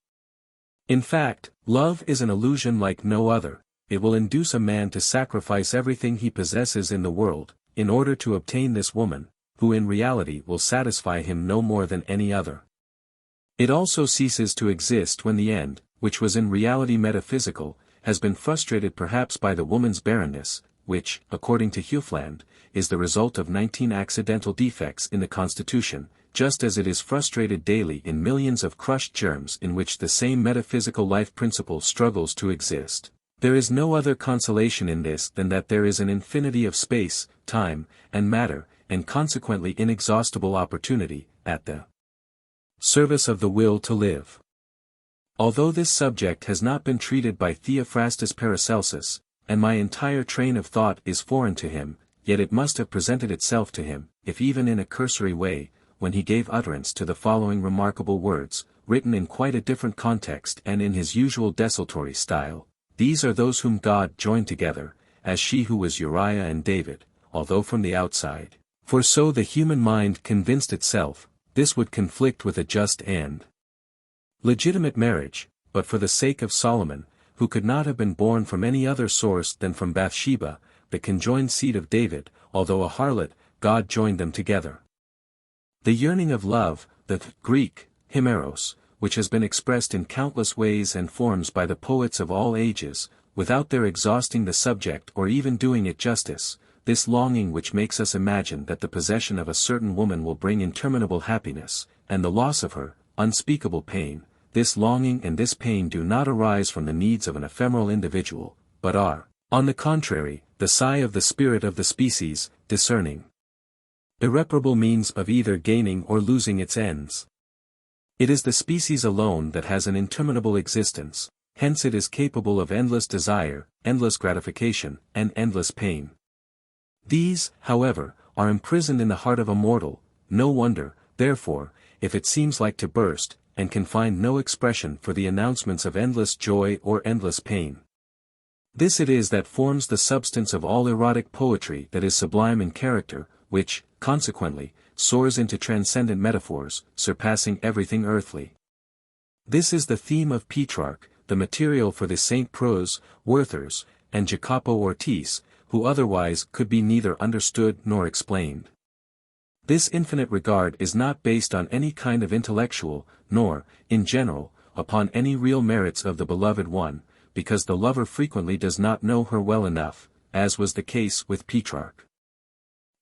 In fact, love is an illusion like no other. It will induce a man to sacrifice everything he possesses in the world, in order to obtain this woman, who in reality will satisfy him no more than any other. It also ceases to exist when the end, which was in reality metaphysical, has been frustrated perhaps by the woman's barrenness, which, according to Hufeland, is the result of 19 accidental defects in the constitution, just as it is frustrated daily in millions of crushed germs in which the same metaphysical life principle struggles to exist. There is no other consolation in this than that there is an infinity of space, time, and matter, and consequently inexhaustible opportunity, at the service of the will to live. Although this subject has not been treated by Theophrastus Paracelsus, and my entire train of thought is foreign to him, yet it must have presented itself to him, if even in a cursory way, when he gave utterance to the following remarkable words, written in quite a different context and in his usual desultory style. These are those whom God joined together, as she who was Uriah and David, although from the outside. For so the human mind convinced itself, this would conflict with a just and legitimate marriage, but for the sake of Solomon, who could not have been born from any other source than from Bathsheba, the conjoined seed of David, although a harlot, God joined them together. The yearning of love, the Greek, himeros, which has been expressed in countless ways and forms by the poets of all ages, without their exhausting the subject or even doing it justice, this longing which makes us imagine that the possession of a certain woman will bring interminable happiness, and the loss of her, unspeakable pain, this longing and this pain do not arise from the needs of an ephemeral individual, but are, on the contrary, the sigh of the spirit of the species, discerning irreparable means of either gaining or losing its ends. It is the species alone that has an interminable existence, hence it is capable of endless desire, endless gratification, and endless pain. These, however, are imprisoned in the heart of a mortal. No wonder, therefore, if it seems like to burst, and can find no expression for the announcements of endless joy or endless pain. This it is that forms the substance of all erotic poetry that is sublime in character, which, consequently, soars into transcendent metaphors, surpassing everything earthly. This is the theme of Petrarch, the material for the St. Prose, Werther's, and Jacopo Ortiz, who otherwise could be neither understood nor explained. This infinite regard is not based on any kind of intellectual, nor, in general, upon any real merits of the beloved one, because the lover frequently does not know her well enough, as was the case with Petrarch.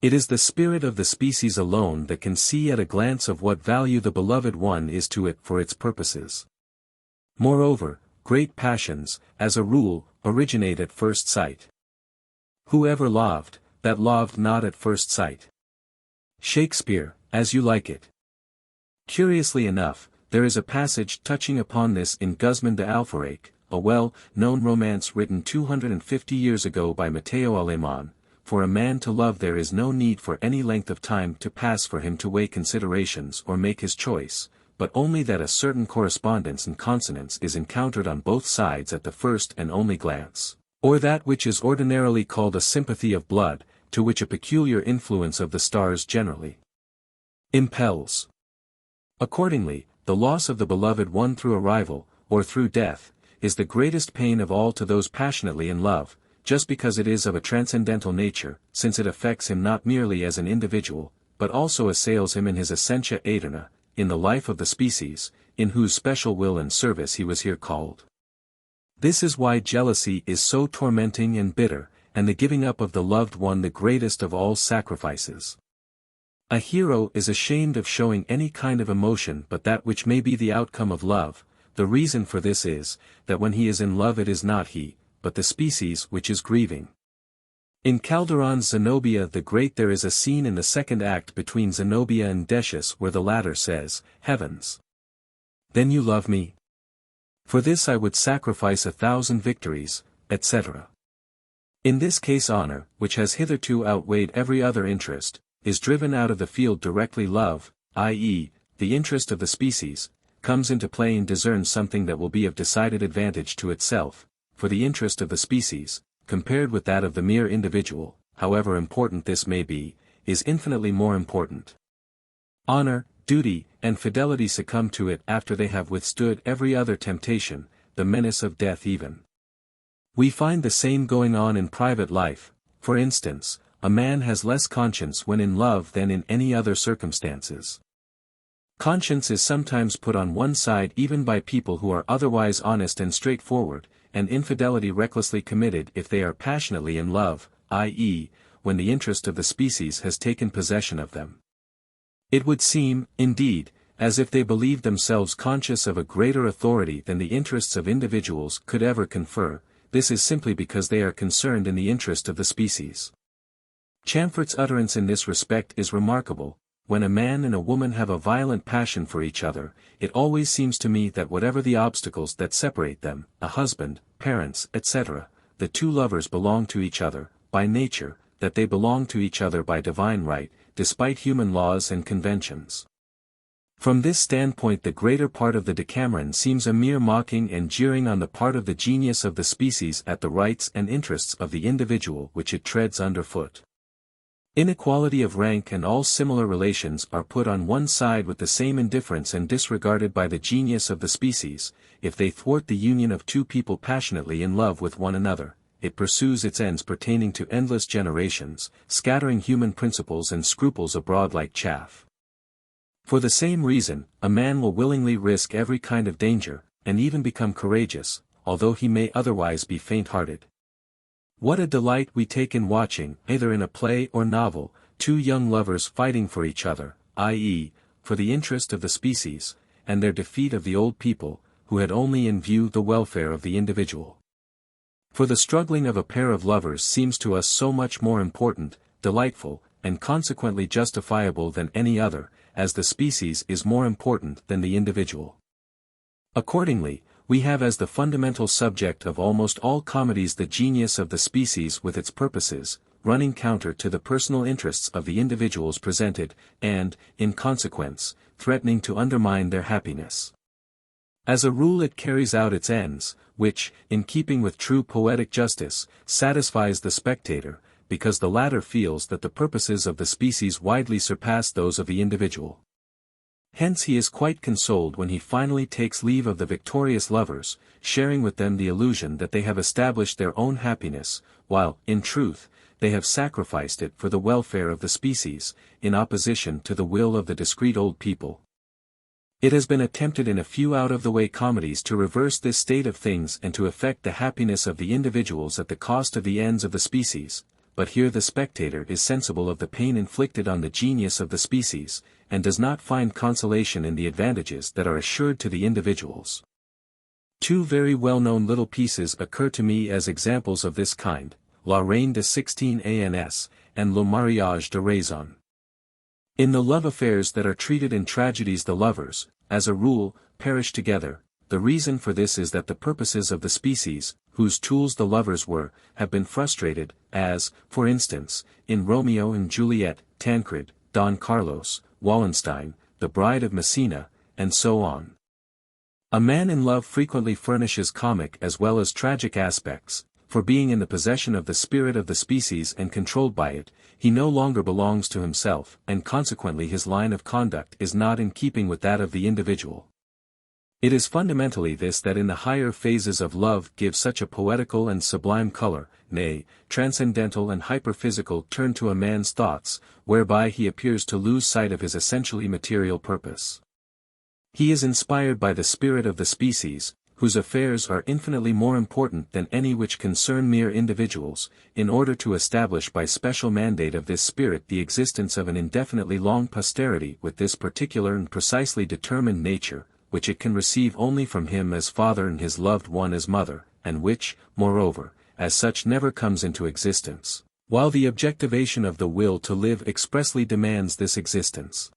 It is the spirit of the species alone that can see at a glance of what value the beloved one is to it for its purposes. Moreover, great passions, as a rule, originate at first sight. Who ever loved, that loved not at first sight? Shakespeare, As You Like It. Curiously enough, there is a passage touching upon this in Guzman de Alfaraque, a well-known romance written 250 years ago by Mateo Alemán. For a man to love there is no need for any length of time to pass for him to weigh considerations or make his choice, but only that a certain correspondence and consonance is encountered on both sides at the first and only glance, or that which is ordinarily called a sympathy of blood, to which a peculiar influence of the stars generally impels. Accordingly, the loss of the beloved one through a rival, or through death, is the greatest pain of all to those passionately in love, just because it is of a transcendental nature, since it affects him not merely as an individual, but also assails him in his essentia aeterna, in the life of the species, in whose special will and service he was here called. This is why jealousy is so tormenting and bitter, and the giving up of the loved one the greatest of all sacrifices. A hero is ashamed of showing any kind of emotion but that which may be the outcome of love. The reason for this is, that when he is in love it is not he, but the species which is grieving. In Calderon's Zenobia the Great there is a scene in the second act between Zenobia and Decius where the latter says, "Heavens! Then you love me? For this I would sacrifice 1,000 victories," etc. In this case honor, which has hitherto outweighed every other interest, is driven out of the field directly love, i.e., the interest of the species, comes into play and discerns something that will be of decided advantage to itself, for the interest of the species, compared with that of the mere individual, however important this may be, is infinitely more important. Honor, duty, and fidelity succumb to it after they have withstood every other temptation, the menace of death even. We find the same going on in private life. For instance, a man has less conscience when in love than in any other circumstances. Conscience is sometimes put on one side even by people who are otherwise honest and straightforward, and infidelity recklessly committed if they are passionately in love, i.e., when the interest of the species has taken possession of them. It would seem, indeed, as if they believed themselves conscious of a greater authority than the interests of individuals could ever confer. This is simply because they are concerned in the interest of the species. Chamfort's utterance in this respect is remarkable. When a man and a woman have a violent passion for each other, it always seems to me that whatever the obstacles that separate them, a husband, parents, etc., the two lovers belong to each other, by nature, that they belong to each other by divine right, despite human laws and conventions. From this standpoint the greater part of the Decameron seems a mere mocking and jeering on the part of the genius of the species at the rights and interests of the individual which it treads underfoot. Inequality of rank and all similar relations are put on one side with the same indifference and disregarded by the genius of the species. If they thwart the union of two people passionately in love with one another, it pursues its ends pertaining to endless generations, scattering human principles and scruples abroad like chaff. For the same reason, a man will willingly risk every kind of danger, and even become courageous, although he may otherwise be faint-hearted. What a delight we take in watching, either in a play or novel, two young lovers fighting for each other, i.e., for the interest of the species, and their defeat of the old people, who had only in view the welfare of the individual. For the struggling of a pair of lovers seems to us so much more important, delightful, and consequently justifiable than any other, as the species is more important than the individual. Accordingly, we have as the fundamental subject of almost all comedies the genius of the species with its purposes, running counter to the personal interests of the individuals presented, and, in consequence, threatening to undermine their happiness. As a rule it carries out its ends, which, in keeping with true poetic justice, satisfies the spectator, because the latter feels that the purposes of the species widely surpass those of the individual. Hence he is quite consoled when he finally takes leave of the victorious lovers, sharing with them the illusion that they have established their own happiness, while, in truth, they have sacrificed it for the welfare of the species, in opposition to the will of the discreet old people. It has been attempted in a few out-of-the-way comedies to reverse this state of things and to effect the happiness of the individuals at the cost of the ends of the species, but here the spectator is sensible of the pain inflicted on the genius of the species, and does not find consolation in the advantages that are assured to the individuals. Two very well-known little pieces occur to me as examples of this kind, La Reine de 16ans, and Le Mariage de Raison. In the love affairs that are treated in tragedies the lovers, as a rule, perish together. The reason for this is that the purposes of the species, whose tools the lovers were, have been frustrated, as, for instance, in Romeo and Juliet, Tancred, Don Carlos, Wallenstein, The Bride of Messina, and so on. A man in love frequently furnishes comic as well as tragic aspects, for being in the possession of the spirit of the species and controlled by it, he no longer belongs to himself, and consequently his line of conduct is not in keeping with that of the individual. It is fundamentally this that in the higher phases of love gives such a poetical and sublime color, nay, transcendental and hyperphysical turn to a man's thoughts, whereby he appears to lose sight of his essentially material purpose. He is inspired by the spirit of the species, whose affairs are infinitely more important than any which concern mere individuals, in order to establish by special mandate of this spirit the existence of an indefinitely long posterity with this particular and precisely determined nature, which it can receive only from him as father and his loved one as mother, and which, moreover, as such never comes into existence, while the objectivation of the will to live expressly demands this existence.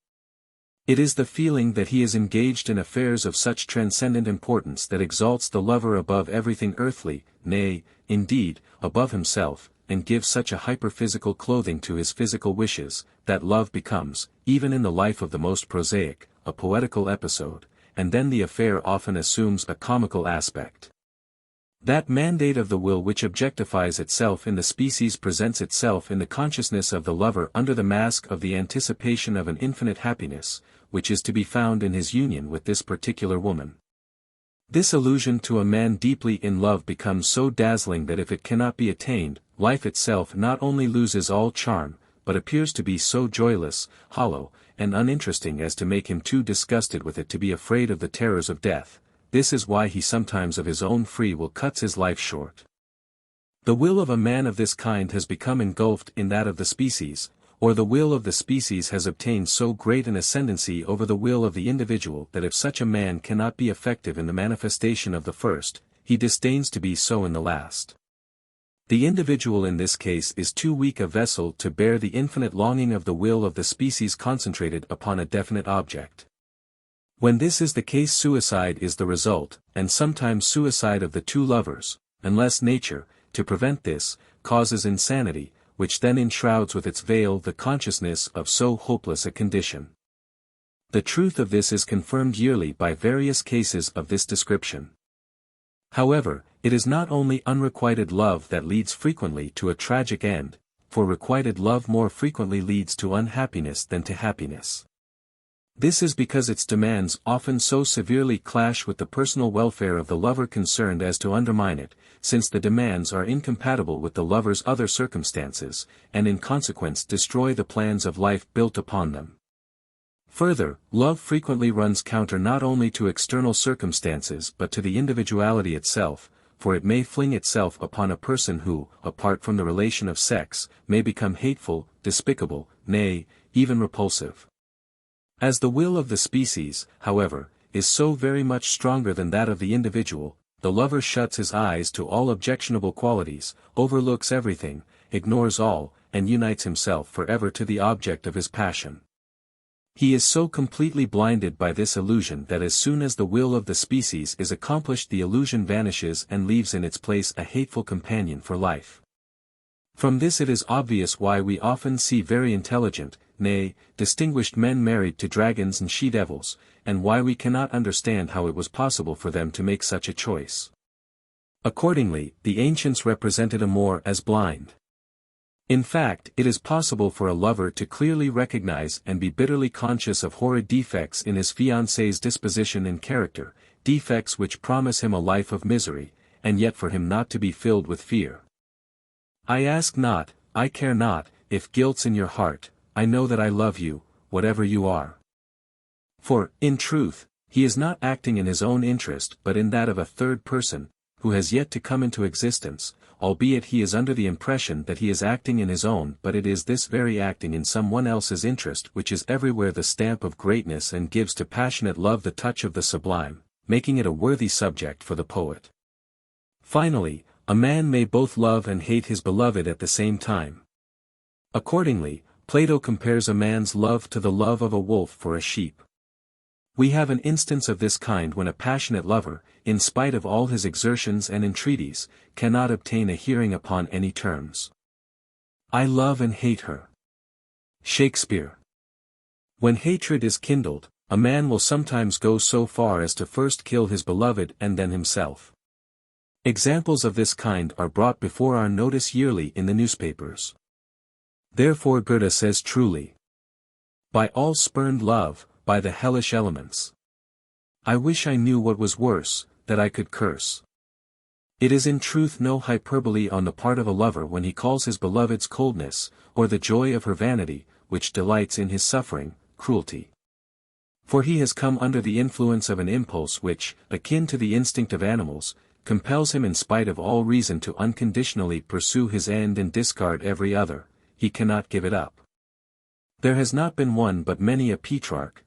It is the feeling that he is engaged in affairs of such transcendent importance that exalts the lover above everything earthly, nay, indeed, above himself, and gives such a hyperphysical clothing to his physical wishes, that love becomes, even in the life of the most prosaic, a poetical episode, and then the affair often assumes a comical aspect. That mandate of the will which objectifies itself in the species presents itself in the consciousness of the lover under the mask of the anticipation of an infinite happiness, which is to be found in his union with this particular woman. This illusion to a man deeply in love becomes so dazzling that if it cannot be attained, life itself not only loses all charm, but appears to be so joyless, hollow, and uninteresting as to make him too disgusted with it to be afraid of the terrors of death. This is why he sometimes of his own free will cuts his life short. The will of a man of this kind has become engulfed in that of the species, or the will of the species has obtained so great an ascendancy over the will of the individual that if such a man cannot be effective in the manifestation of the first, he disdains to be so in the last. The individual in this case is too weak a vessel to bear the infinite longing of the will of the species concentrated upon a definite object. When this is the case, suicide is the result, and sometimes suicide of the two lovers, unless nature, to prevent this, causes insanity, which then enshrouds with its veil the consciousness of so hopeless a condition. The truth of this is confirmed yearly by various cases of this description. However, it is not only unrequited love that leads frequently to a tragic end, for requited love more frequently leads to unhappiness than to happiness. This is because its demands often so severely clash with the personal welfare of the lover concerned as to undermine it, since the demands are incompatible with the lover's other circumstances, and in consequence destroy the plans of life built upon them. Further, love frequently runs counter not only to external circumstances but to the individuality itself, for it may fling itself upon a person who, apart from the relation of sex, may become hateful, despicable, nay, even repulsive. As the will of the species, however, is so very much stronger than that of the individual, the lover shuts his eyes to all objectionable qualities, overlooks everything, ignores all, and unites himself forever to the object of his passion. He is so completely blinded by this illusion that as soon as the will of the species is accomplished the illusion vanishes and leaves in its place a hateful companion for life. From this it is obvious why we often see very intelligent, nay, distinguished men married to dragons and she-devils, and why we cannot understand how it was possible for them to make such a choice. Accordingly, the ancients represented Amor as blind. In fact, it is possible for a lover to clearly recognize and be bitterly conscious of horrid defects in his fiancée's disposition and character, defects which promise him a life of misery, and yet for him not to be filled with fear. I ask not, I care not, if guilt's in your heart, I know that I love you, whatever you are. For, in truth, he is not acting in his own interest but in that of a third person, who has yet to come into existence, albeit he is under the impression that he is acting in his own, but it is this very acting in someone else's interest which is everywhere the stamp of greatness and gives to passionate love the touch of the sublime, making it a worthy subject for the poet. Finally, a man may both love and hate his beloved at the same time. Accordingly, Plato compares a man's love to the love of a wolf for a sheep. We have an instance of this kind when a passionate lover, in spite of all his exertions and entreaties, cannot obtain a hearing upon any terms. I love and hate her. Shakespeare. When hatred is kindled, a man will sometimes go so far as to first kill his beloved and then himself. Examples of this kind are brought before our notice yearly in the newspapers. Therefore Goethe says truly, by all spurned love, by the hellish elements. I wish I knew what was worse, that I could curse. It is in truth no hyperbole on the part of a lover when he calls his beloved's coldness, or the joy of her vanity, which delights in his suffering, cruelty. For he has come under the influence of an impulse which, akin to the instinct of animals, compels him in spite of all reason to unconditionally pursue his end and discard every other, he cannot give it up. There has not been one but many a Petrarch,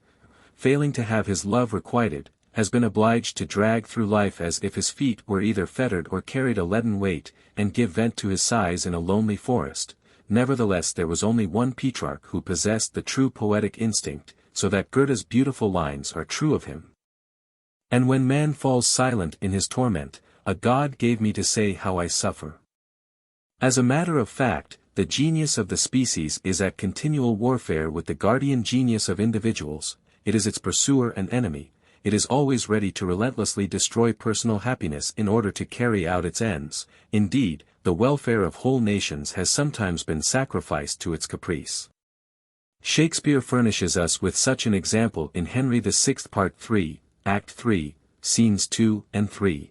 failing to have his love requited, has been obliged to drag through life as if his feet were either fettered or carried a leaden weight, and give vent to his sighs in a lonely forest. Nevertheless there was only one Petrarch who possessed the true poetic instinct, so that Goethe's beautiful lines are true of him. And when man falls silent in his torment, a God gave me to say how I suffer. As a matter of fact, the genius of the species is at continual warfare with the guardian genius of individuals. It is its pursuer and enemy, it is always ready to relentlessly destroy personal happiness in order to carry out its ends. Indeed, the welfare of whole nations has sometimes been sacrificed to its caprice. Shakespeare furnishes us with such an example in Henry VI Part 3, Act 3, Scenes 2 and 3.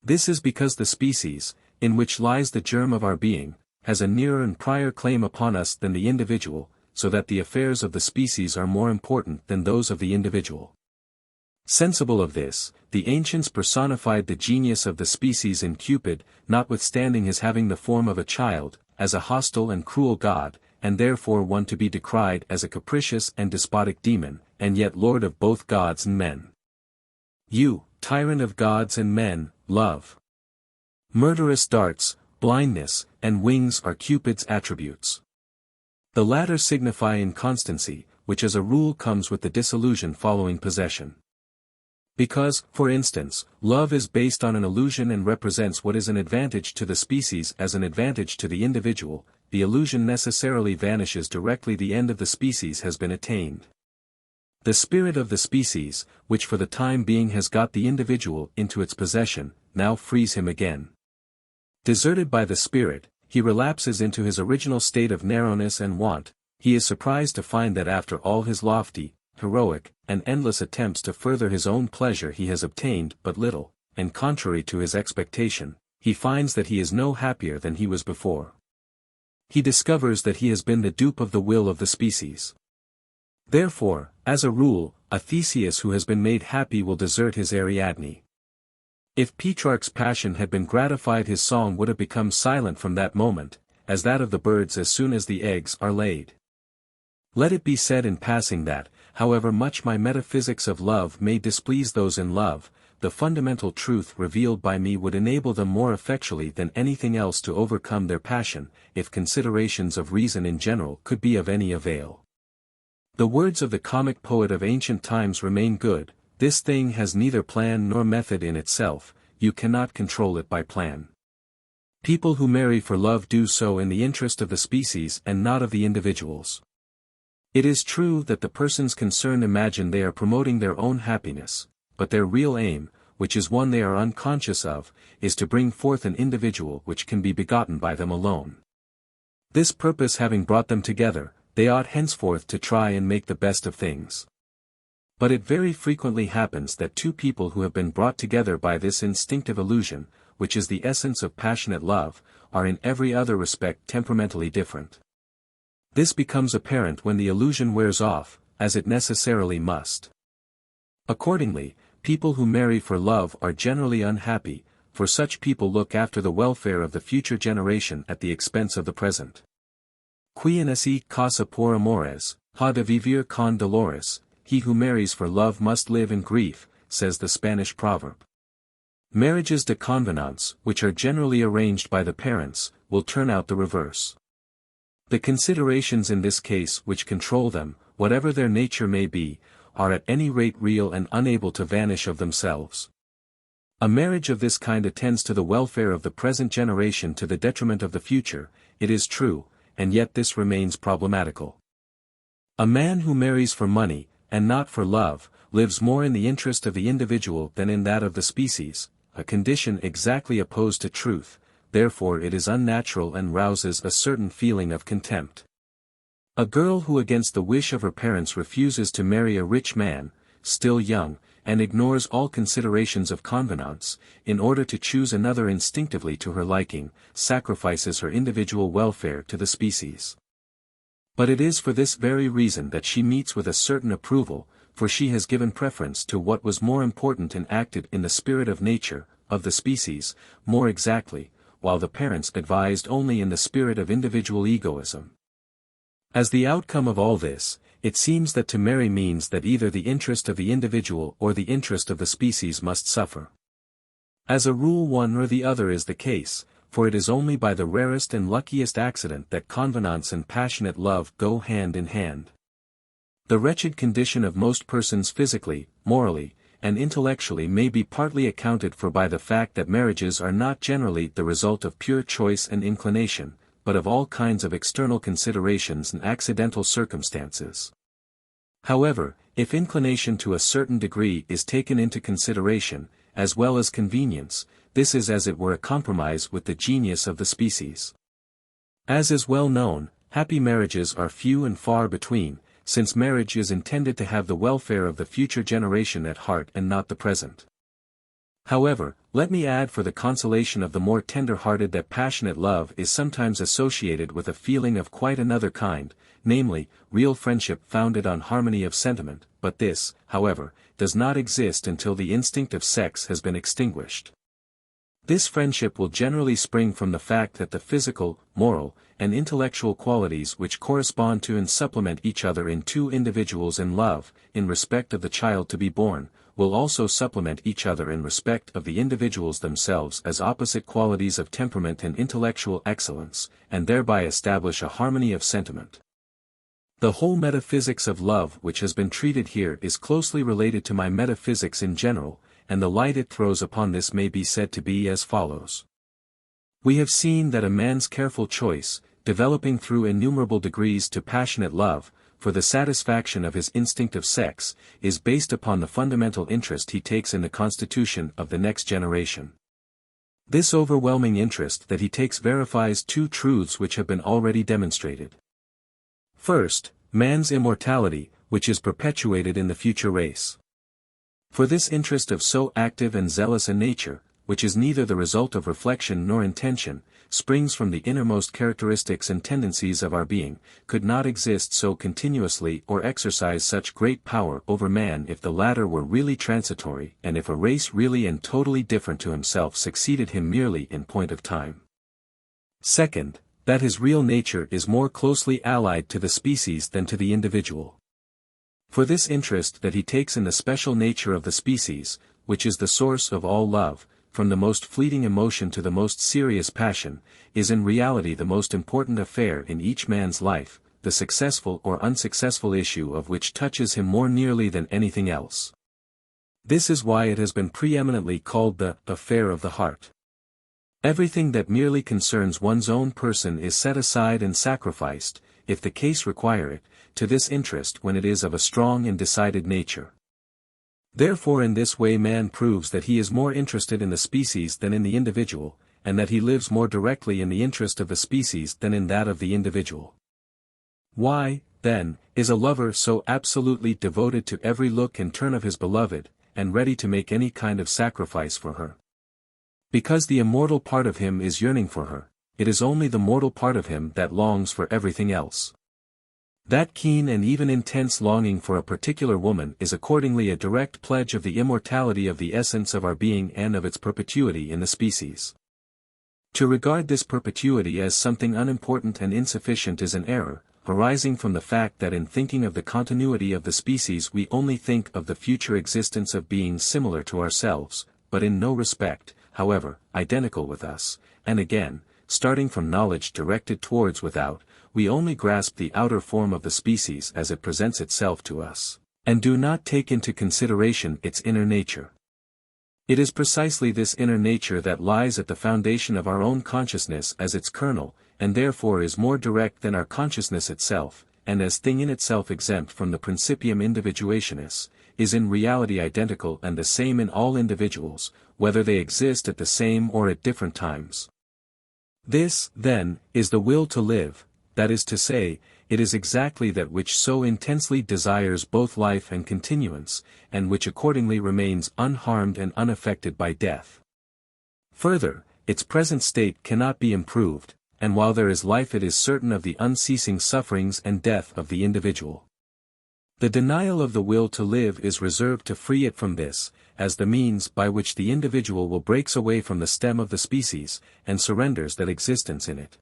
This is because the species, in which lies the germ of our being, has a nearer and prior claim upon us than the individual, so that the affairs of the species are more important than those of the individual. Sensible of this, the ancients personified the genius of the species in Cupid, notwithstanding his having the form of a child, as a hostile and cruel god, and therefore one to be decried as a capricious and despotic demon, and yet lord of both gods and men. You, tyrant of gods and men, love. Murderous darts, blindness, and wings are Cupid's attributes. The latter signify inconstancy, which as a rule comes with the disillusion following possession. Because, for instance, love is based on an illusion and represents what is an advantage to the species as an advantage to the individual, the illusion necessarily vanishes directly the end of the species has been attained. The spirit of the species, which for the time being has got the individual into its possession, now frees him again. Deserted by the spirit, he relapses into his original state of narrowness and want. He is surprised to find that after all his lofty, heroic, and endless attempts to further his own pleasure he has obtained but little, and contrary to his expectation, he finds that he is no happier than he was before. He discovers that he has been the dupe of the will of the species. Therefore, as a rule, a Theseus who has been made happy will desert his Ariadne. If Petrarch's passion had been gratified, his song would have become silent from that moment, as that of the birds as soon as the eggs are laid. Let it be said in passing that, however much my metaphysics of love may displease those in love, the fundamental truth revealed by me would enable them more effectually than anything else to overcome their passion, if considerations of reason in general could be of any avail. The words of the comic poet of ancient times remain good. This thing has neither plan nor method in itself, you cannot control it by plan. People who marry for love do so in the interest of the species and not of the individuals. It is true that the persons concerned imagine they are promoting their own happiness, but their real aim, which is one they are unconscious of, is to bring forth an individual which can be begotten by them alone. This purpose having brought them together, they ought henceforth to try and make the best of things. But it very frequently happens that two people who have been brought together by this instinctive illusion, which is the essence of passionate love, are in every other respect temperamentally different. This becomes apparent when the illusion wears off, as it necessarily must. Accordingly, people who marry for love are generally unhappy, for such people look after the welfare of the future generation at the expense of the present. Quien así casa por amores, ha de vivir con dolores, he who marries for love must live in grief, says the Spanish proverb. Marriages de convenance, which are generally arranged by the parents, will turn out the reverse. The considerations in this case which control them, whatever their nature may be, are at any rate real and unable to vanish of themselves. A marriage of this kind attends to the welfare of the present generation to the detriment of the future, it is true, and yet this remains problematical. A man who marries for money, and not for love, lives more in the interest of the individual than in that of the species, a condition exactly opposed to truth, therefore it is unnatural and rouses a certain feeling of contempt. A girl who against the wish of her parents refuses to marry a rich man, still young, and ignores all considerations of convenance, in order to choose another instinctively to her liking, sacrifices her individual welfare to the species. But it is for this very reason that she meets with a certain approval, for she has given preference to what was more important and acted in the spirit of nature, of the species, more exactly, while the parents advised only in the spirit of individual egoism. As the outcome of all this, it seems that to marry means that either the interest of the individual or the interest of the species must suffer. As a rule one or the other is the case, for it is only by the rarest and luckiest accident that convenance and passionate love go hand in hand. The wretched condition of most persons physically, morally, and intellectually may be partly accounted for by the fact that marriages are not generally the result of pure choice and inclination, but of all kinds of external considerations and accidental circumstances. However, if inclination to a certain degree is taken into consideration, as well as convenience, this is as it were a compromise with the genius of the species. As is well known, happy marriages are few and far between, since marriage is intended to have the welfare of the future generation at heart and not the present. However, let me add for the consolation of the more tender-hearted that passionate love is sometimes associated with a feeling of quite another kind, namely, real friendship founded on harmony of sentiment, but this, however, does not exist until the instinct of sex has been extinguished. This friendship will generally spring from the fact that the physical, moral, and intellectual qualities which correspond to and supplement each other in two individuals in love, in respect of the child to be born, will also supplement each other in respect of the individuals themselves as opposite qualities of temperament and intellectual excellence, and thereby establish a harmony of sentiment. The whole metaphysics of love which has been treated here is closely related to my metaphysics in general, and the light it throws upon this may be said to be as follows. We have seen that a man's careful choice, developing through innumerable degrees to passionate love, for the satisfaction of his instinct of sex, is based upon the fundamental interest he takes in the constitution of the next generation. This overwhelming interest that he takes verifies two truths which have been already demonstrated. First, man's immortality, which is perpetuated in the future race. For this interest of so active and zealous a nature, which is neither the result of reflection nor intention, springs from the innermost characteristics and tendencies of our being, could not exist so continuously or exercise such great power over man if the latter were really transitory and if a race really and totally different to himself succeeded him merely in point of time. Second, that his real nature is more closely allied to the species than to the individual. For this interest that he takes in the special nature of the species, which is the source of all love, from the most fleeting emotion to the most serious passion, is in reality the most important affair in each man's life, the successful or unsuccessful issue of which touches him more nearly than anything else. This is why it has been preeminently called the affair of the heart. Everything that merely concerns one's own person is set aside and sacrificed, if the case require it, to this interest when it is of a strong and decided nature. Therefore in this way man proves that he is more interested in the species than in the individual, and that he lives more directly in the interest of the species than in that of the individual. Why, then, is a lover so absolutely devoted to every look and turn of his beloved, and ready to make any kind of sacrifice for her? Because the immortal part of him is yearning for her. It is only the mortal part of him that longs for everything else. That keen and even intense longing for a particular woman is accordingly a direct pledge of the immortality of the essence of our being and of its perpetuity in the species. To regard this perpetuity as something unimportant and insufficient is an error, arising from the fact that in thinking of the continuity of the species we only think of the future existence of beings similar to ourselves, but in no respect, however, identical with us, and again, starting from knowledge directed towards without, we only grasp the outer form of the species as it presents itself to us, and do not take into consideration its inner nature. It is precisely this inner nature that lies at the foundation of our own consciousness as its kernel, and therefore is more direct than our consciousness itself, and as thing in itself exempt from the principium individuationis, is in reality identical and the same in all individuals, whether they exist at the same or at different times. This, then, is the will to live, that is to say, it is exactly that which so intensely desires both life and continuance, and which accordingly remains unharmed and unaffected by death. Further, its present state cannot be improved, and while there is life it is certain of the unceasing sufferings and death of the individual. The denial of the will to live is reserved to free it from this, as the means by which the individual will breaks away from the stem of the species, and surrenders that existence in it.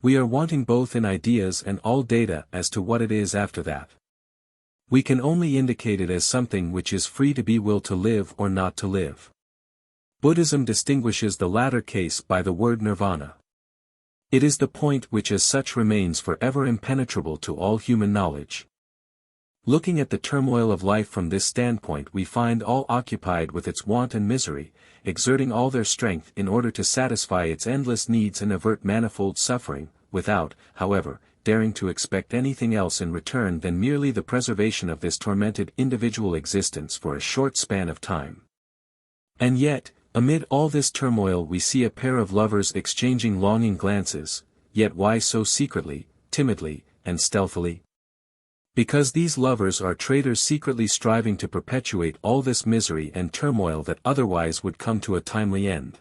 We are wanting both in ideas and all data as to what it is after that. We can only indicate it as something which is free to be will to live or not to live. Buddhism distinguishes the latter case by the word nirvana. It is the point which as such remains forever impenetrable to all human knowledge. Looking at the turmoil of life from this standpoint we find all occupied with its want and misery, exerting all their strength in order to satisfy its endless needs and avert manifold suffering, without, however, daring to expect anything else in return than merely the preservation of this tormented individual existence for a short span of time. And yet, amid all this turmoil we see a pair of lovers exchanging longing glances, yet why so secretly, timidly, and stealthily? Because these lovers are traitors secretly striving to perpetuate all this misery and turmoil that otherwise would come to a timely end.